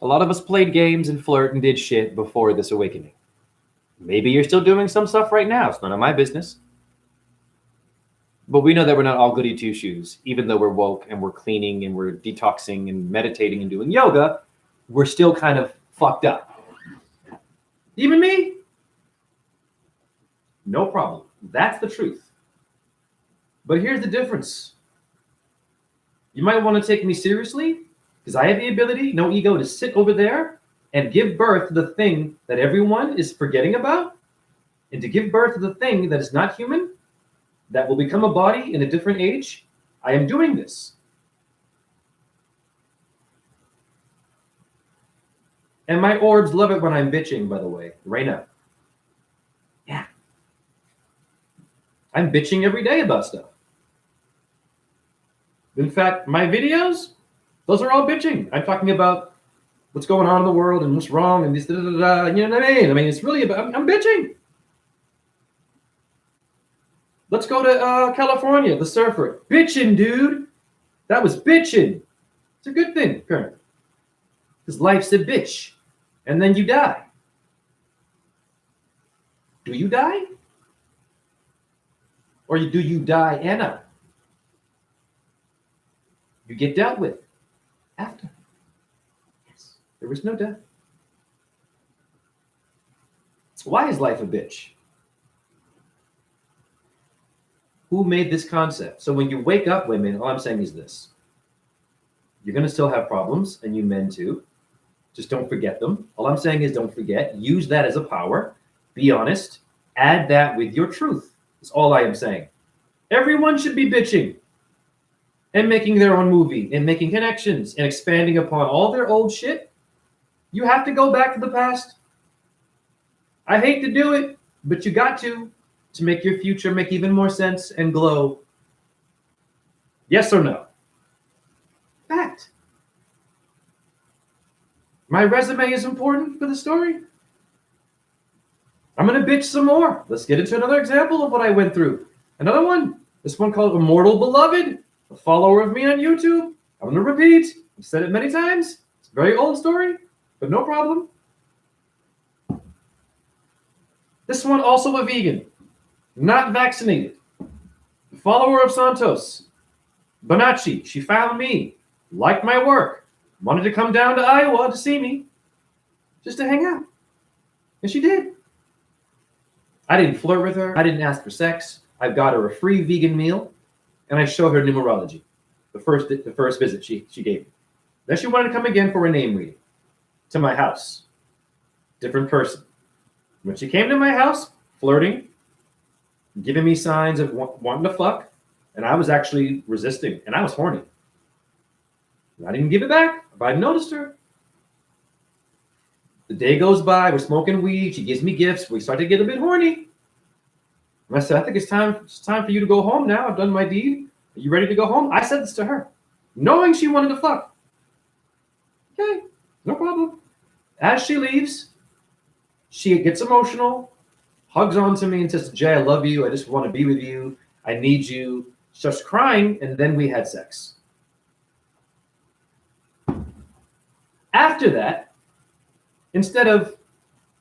A lot of us played games and flirt and did shit before this awakening. Maybe you're still doing some stuff right now. It's none of my business. But we know that we're not all goody two-shoes. Even though we're woke and we're cleaning and we're detoxing and meditating and doing yoga, we're still kind of fucked up. Even me? No problem. That's the truth. But here's the difference. You might want to take me seriously, Because I have the ability, no ego, to sit over there and give birth to the thing that everyone is forgetting about, and to give birth to the thing that is not human, that will become a body in a different age. I am doing this. And my orbs love it when I'm bitching, by the way, right now. Yeah. I'm bitching every day about stuff. In fact, my videos, those are all bitching. I'm talking about what's going on in the world and what's wrong and this, da, da, da, da, you know what I mean? I mean, it's really about, I'm bitching. Let's go to California, the surfer. Bitching, dude. That was bitching. It's a good thing, apparently. Because life's a bitch. And then you die. Do you die? Or do you die, Anna? You get dealt with after. Yes, there is no death. Why is life a bitch? Who made this concept? So when you wake up, women, all I'm saying is this. You're going to still have problems, and you men too. Just don't forget them. All I'm saying is don't forget. Use that as a power. Be honest. Add that with your truth. That's all I am saying. Everyone should be bitching and making their own movie and making connections and expanding upon all their old shit. You have to go back to the past. I hate to do it, but you got to make your future make even more sense and glow. Yes or no? Fact. My resume is important for the story. I'm going to bitch some more. Let's get into another example of what I went through. Another one. This one called Immortal Beloved. A follower of me on YouTube. I'm going to repeat. I've said it many times. It's a very old story, but no problem. This one also a vegan. Not vaccinated. A follower of Santos. Bonacci. She found me. Liked my work. Wanted to come down to Iowa to see me. Just to hang out. And she did. I didn't flirt with her. I didn't ask for sex. I got her a free vegan meal. And I showed her numerology. The first visit she gave me. Then she wanted to come again for a name reading. To my house. Different person. When she came to my house, flirting, giving me signs of wanting to fuck, and I was actually resisting, and I was horny. I didn't give it back, but I noticed her. The day goes by, we're smoking weed, she gives me gifts, we start to get a bit horny. And I said, I think it's time for you to go home now. I've done my deed. Are you ready to go home? I said this to her, knowing she wanted to fuck. Okay, no problem. As she leaves, she gets emotional, hugs onto me and says, Jay, I love you. I just want to be with you. I need you. Starts crying, and then we had sex. After that, instead of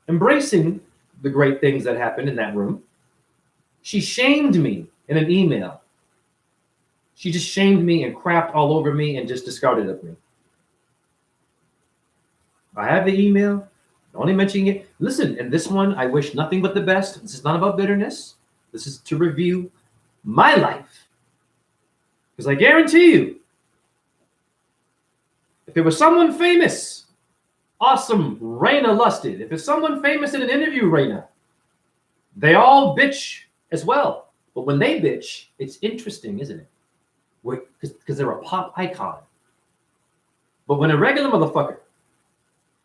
embracing the great things that happened in that room, she shamed me in an email. She just shamed me and crapped all over me and just discarded of me. I have the email, only mentioning it. Listen, and this one, I wish nothing but the best. This is not about bitterness. This is to review my life. Because I guarantee you, if it was someone famous, awesome, Raina lusted. If it's someone famous in an interview, Raina, they all bitch as well. But when they bitch, it's interesting, isn't it? Because they're a pop icon. But when a regular motherfucker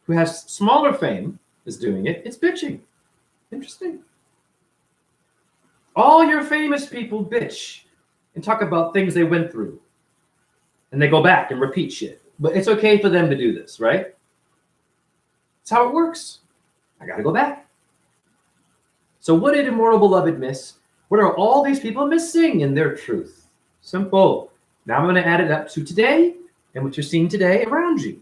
who has smaller fame is doing it, it's bitching. Interesting. All your famous people bitch and talk about things they went through. And they go back and repeat shit. But it's okay for them to do this, right? That's how it works. I got to go back. So what did Immortal Beloved miss? What are all these people missing in their truth? Simple. Now I'm going to add it up to today and what you're seeing today around you.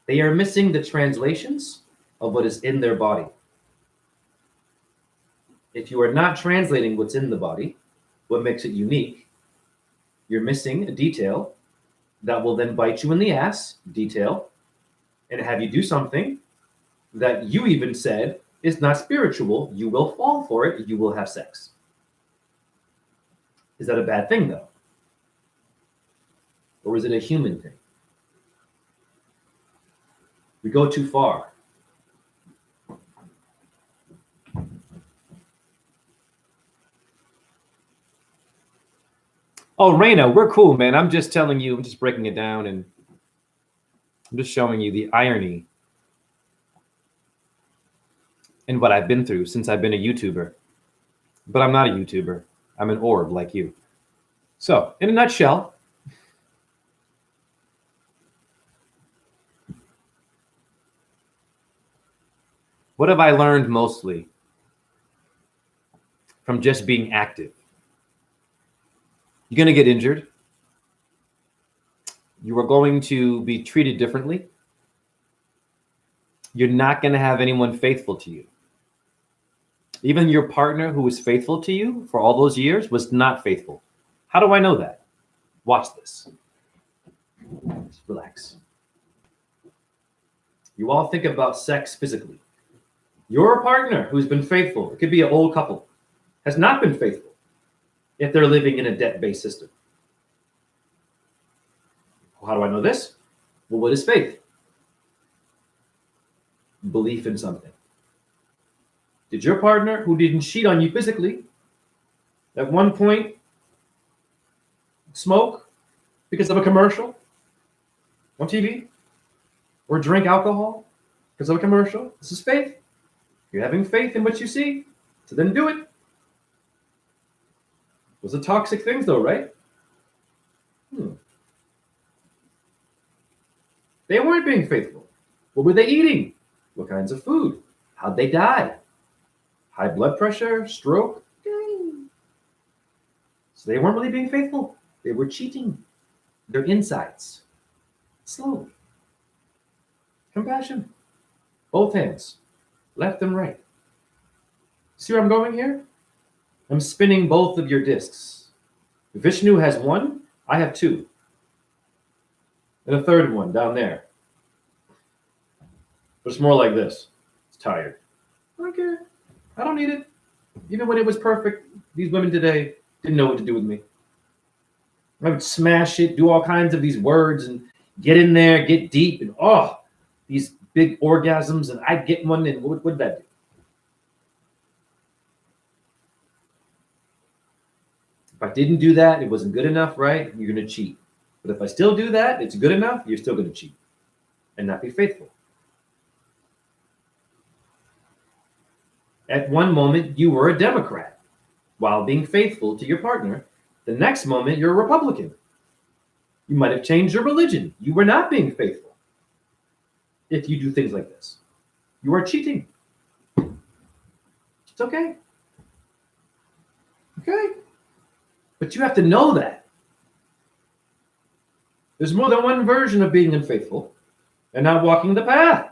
They are missing the translations of what is in their body. If you are not translating what's in the body, what makes it unique, you're missing a detail that will then bite you in the ass, detail, and have you do something that you even said is not spiritual. You will fall for it. You will have sex. Is that a bad thing, though? Or is it a human thing? We go too far. Oh, Reina, we're cool, man. I'm just telling you, I'm just breaking it down, and I'm just showing you the irony in what I've been through since I've been a YouTuber. But I'm not a YouTuber. I'm an orb like you. So, in a nutshell, what have I learned mostly from just being active? You're going to get injured. You are going to be treated differently. You're not going to have anyone faithful to you. Even your partner who was faithful to you for all those years was not faithful. How do I know that? Watch this. Just relax. You all think about sex physically. Your partner who's been faithful, it could be an old couple, has not been faithful if they're living in a debt-based system. How do I know this? Well, what is faith? Belief in something. Did your partner who didn't cheat on you physically at one point smoke because of a commercial on TV? Or drink alcohol because of a commercial? This is faith. You're having faith in what you see, so then do it. Those are toxic things though, right? They weren't being faithful. What were they eating? What kinds of food? How'd they die? High blood pressure, stroke? So they weren't really being faithful. They were cheating their insides. Slowly. Compassion. Both hands. Left and right. See where I'm going here? I'm spinning both of your discs. Vishnu has one, I have two. And a third one down there. But it's more like this. It's tired. I don't care. I don't need it. Even when it was perfect, these women today didn't know what to do with me. I would smash it, do all kinds of these words, and get in there, get deep, and these big orgasms, and I'd get one, and what would that do? If I didn't do that, it wasn't good enough, right? You're going to cheat. But if I still do that, it's good enough, you're still going to cheat and not be faithful. At one moment, you were a Democrat while being faithful to your partner. The next moment, you're a Republican. You might have changed your religion. You were not being faithful. If you do things like this, you are cheating. It's okay. Okay. But you have to know that. There's more than one version of being unfaithful and not walking the path.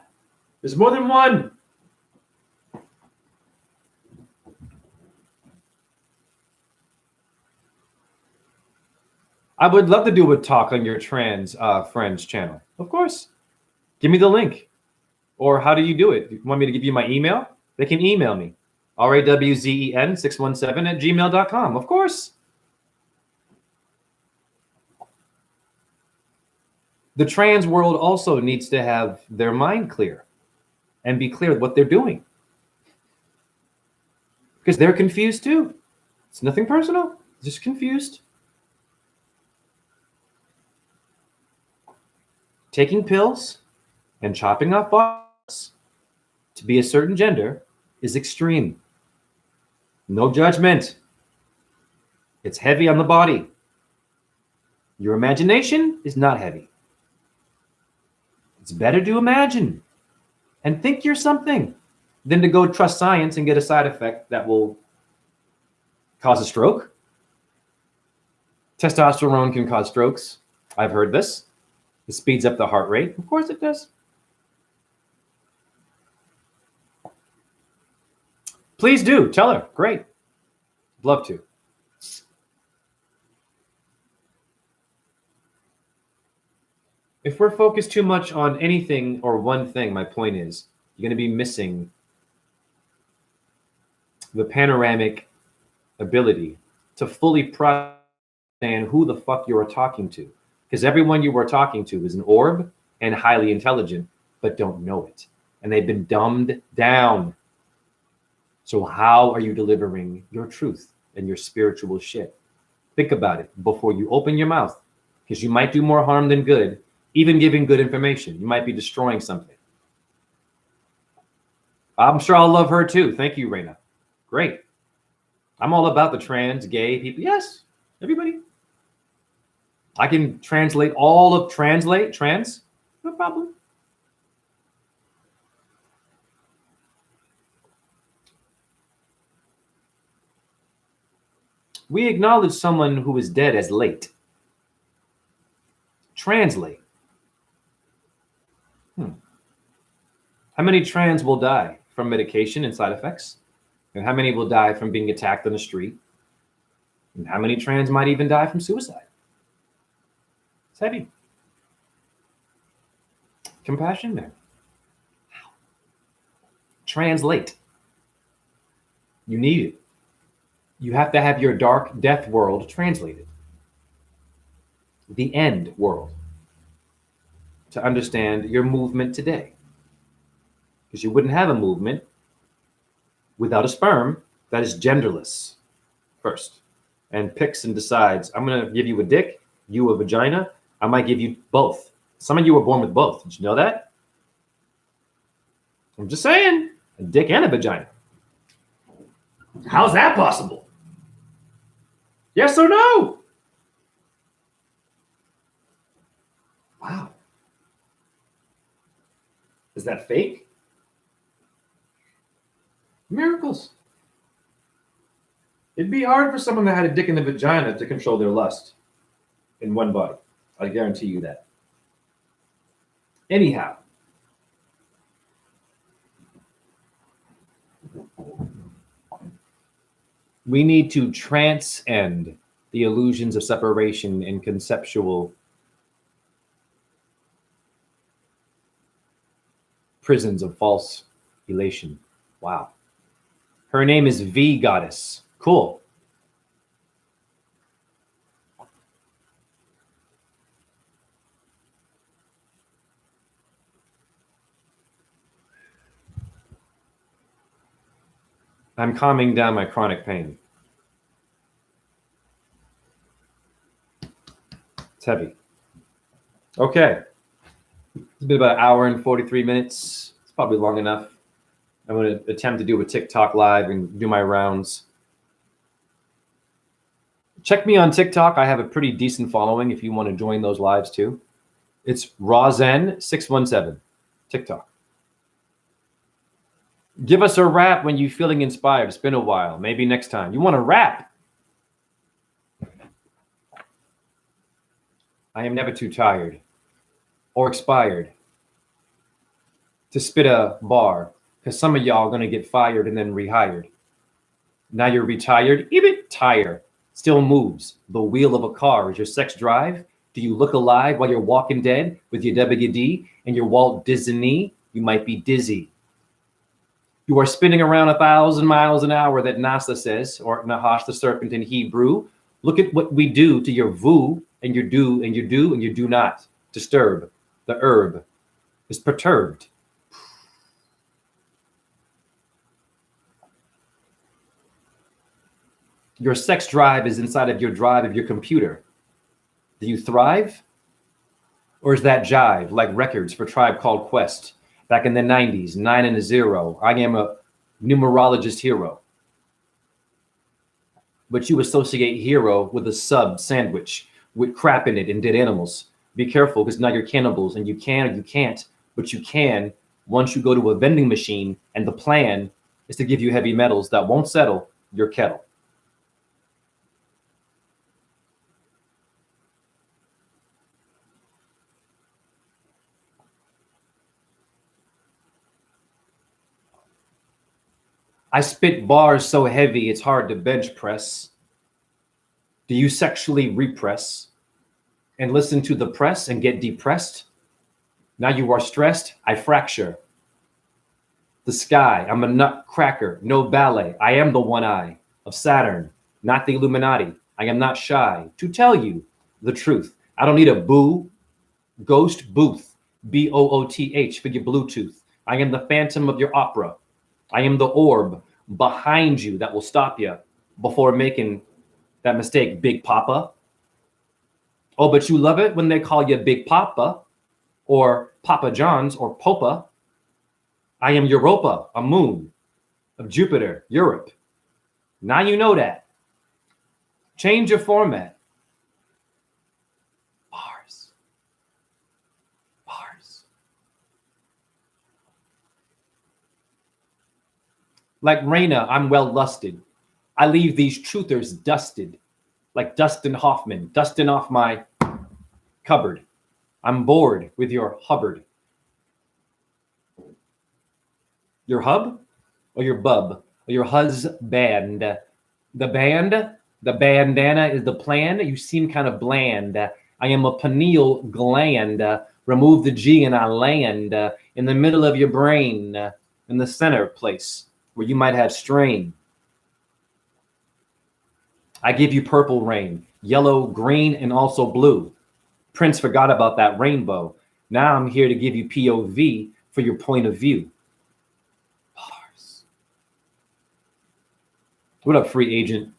There's more than one. I would love to do a talk on your trans friends channel. Of course. Give me the link. Or how do you do it? You want me to give you my email? They can email me. rawzen617@gmail.com. Of course. The trans world also needs to have their mind clear and be clear what they're doing. Because they're confused too. It's nothing personal. Just confused. Taking pills and chopping off bodies to be a certain gender is extreme. No judgment. It's heavy on the body. Your imagination is not heavy. It's better to imagine and think you're something than to go trust science and get a side effect that will cause a stroke. Testosterone can cause strokes. I've heard this. It speeds up the heart rate. Of course it does. Please do. Tell her. Great. Love to. If we're focused too much on anything or one thing, my point is, you're going to be missing the panoramic ability to fully understand who the fuck you're talking to. Because everyone you are talking to is an orb and highly intelligent, but don't know it. And they've been dumbed down. So how are you delivering your truth and your spiritual shit? Think about it before you open your mouth, because you might do more harm than good, even giving good information. You might be destroying something. I'm sure I'll love her too. Thank you, Raina. Great. I'm all about the trans, gay people. Yes, everybody. I can translate all of trans, no problem. We acknowledge someone who is dead as late. Translate. How many trans will die from medication and side effects? And how many will die from being attacked on the street? And how many trans might even die from suicide? It's heavy. Compassion there. Translate. You need it. You have to have your dark death world translated. The end world. To understand your movement today. Because you wouldn't have a movement without a sperm that is genderless first. And picks and decides, I'm going to give you a dick, you a vagina. I might give you both. Some of you were born with both. Did you know that? I'm just saying, a dick and a vagina. How's that possible? Yes or no? Wow. Is that fake? Miracles. It'd be hard for someone that had a dick in the vagina to control their lust in one body. I guarantee you that. Anyhow. We need to transcend the illusions of separation and conceptual prisons of false elation. Wow. Her name is V Goddess. Cool. I'm calming down my chronic pain. It's heavy. Okay. It's been about an hour and 43 minutes. It's probably long enough. I'm going to attempt to do a TikTok live and do my rounds. Check me on TikTok. I have a pretty decent following if you want to join those lives too. It's Razen617. TikTok. Give us a rap when you're feeling inspired. It's been a while. Maybe next time. You want to rap? I am never too tired or expired to spit a bar, because some of y'all are going to get fired and then rehired. Now you're retired, even tire still moves. The wheel of a car is your sex drive. Do you look alive while you're walking dead with your WD and your Walt Disney? You might be dizzy. You are spinning around 1,000 miles an hour, that NASA says, or Nahash the serpent in Hebrew. Look at what we do to your voo and your do and your do and your do not. Disturb. The herb is perturbed. Your sex drive is inside of your drive of your computer. Do you thrive? Or is that jive like records for Tribe Called Quest? Back in the 90s, 9 and a 0. I am a numerologist hero. But you associate hero with a sub sandwich with crap in it and dead animals. Be careful, because now you're cannibals, and you can or you can't, but you can once you go to a vending machine, and the plan is to give you heavy metals that won't settle your kettle. I spit bars so heavy it's hard to bench press. Do you sexually repress and listen to the press and get depressed? Now you are stressed. I fracture the sky. I'm a nutcracker. No ballet. I am the one eye of Saturn, not the Illuminati. I am not shy to tell you the truth. I don't need a ghost booth, BOOTH for your Bluetooth. I am the phantom of your opera. I am the orb behind you that will stop you before making that mistake, Big Papa. Oh, but you love it when they call you Big Papa or Papa John's or Popa. I am Europa, a moon of Jupiter, Europe. Now you know that. Change your format. Bars. Bars. Like Raina, I'm well lusted. I leave these truthers dusted, like Dustin Hoffman, dusting off my cupboard. I'm bored with your Hubbard. Your hub or your bub or your husband? The band, the bandana is the plan. You seem kind of bland. I am a pineal gland. Remove the G and I land in the middle of your brain, in the center place where you might have strain. I give you purple rain, yellow, green, and also blue. Prince forgot about that rainbow. Now I'm here to give you POV for your point of view. Bars. What up, free agent?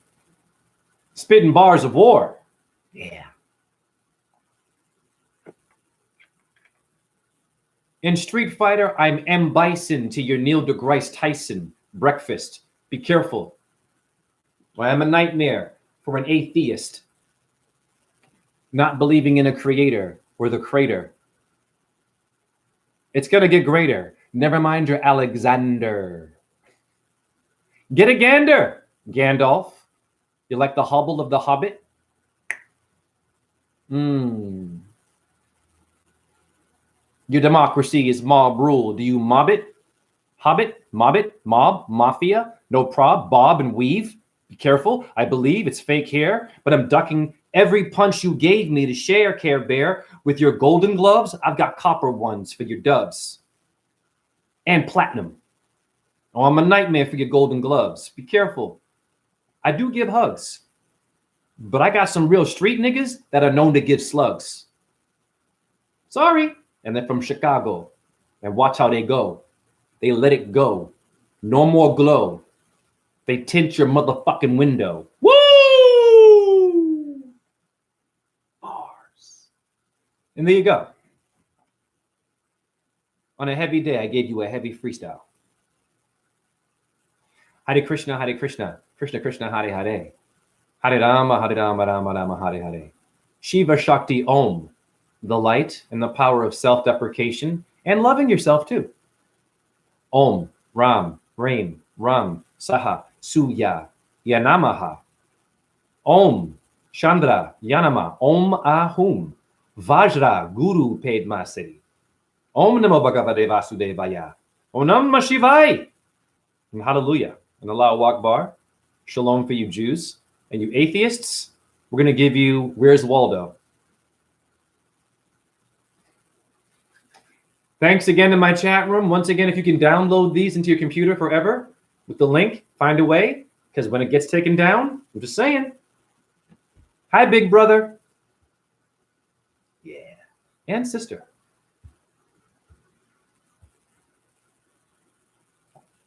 Spitting bars of war. Yeah. In Street Fighter, I'm M. Bison to your Neil deGrasse Tyson breakfast. Be careful. I am a nightmare for an atheist, not believing in a creator or the crater. It's going to get greater. Never mind your Alexander. Get a gander, Gandalf. You like the hobble of the Hobbit? Your democracy is mob rule. Do you mob it? Hobbit, mob it, mob, mafia, no prob, bob and weave. Be careful. I believe it's fake hair, but I'm ducking every punch you gave me to share, Care Bear. With your golden gloves, I've got copper ones for your dubs. And platinum. Oh, I'm a nightmare for your golden gloves. Be careful. I do give hugs, but I got some real street niggas that are known to give slugs. Sorry. And they're from Chicago. And watch how they go. They let it go. No more glow. They tint your motherfucking window. Woo! Bars. And there you go. On a heavy day, I gave you a heavy freestyle. Hare Krishna, Krishna Krishna, Hare Hare. Hare Rama, Rama Rama, Hare Hare. Shiva Shakti Om. The light and the power of self-deprecation and loving yourself too. Om, Ram, Rain, Ram, Saha, Suya, Yanamaha. Om, Chandra, Yanama, Om Ahum, Vajra, Guru Padmasiri. Om Namo Bhagavate Vasudevaya. Om Namah Shivaya. And hallelujah. And Allahu Akbar. Shalom for you Jews. And you atheists, we're going to give you Where's Waldo? Thanks again to my chat room. Once again, if you can download these into your computer forever with the link, find a way, because when it gets taken down, I'm just saying. Hi, big brother. Yeah. And sister.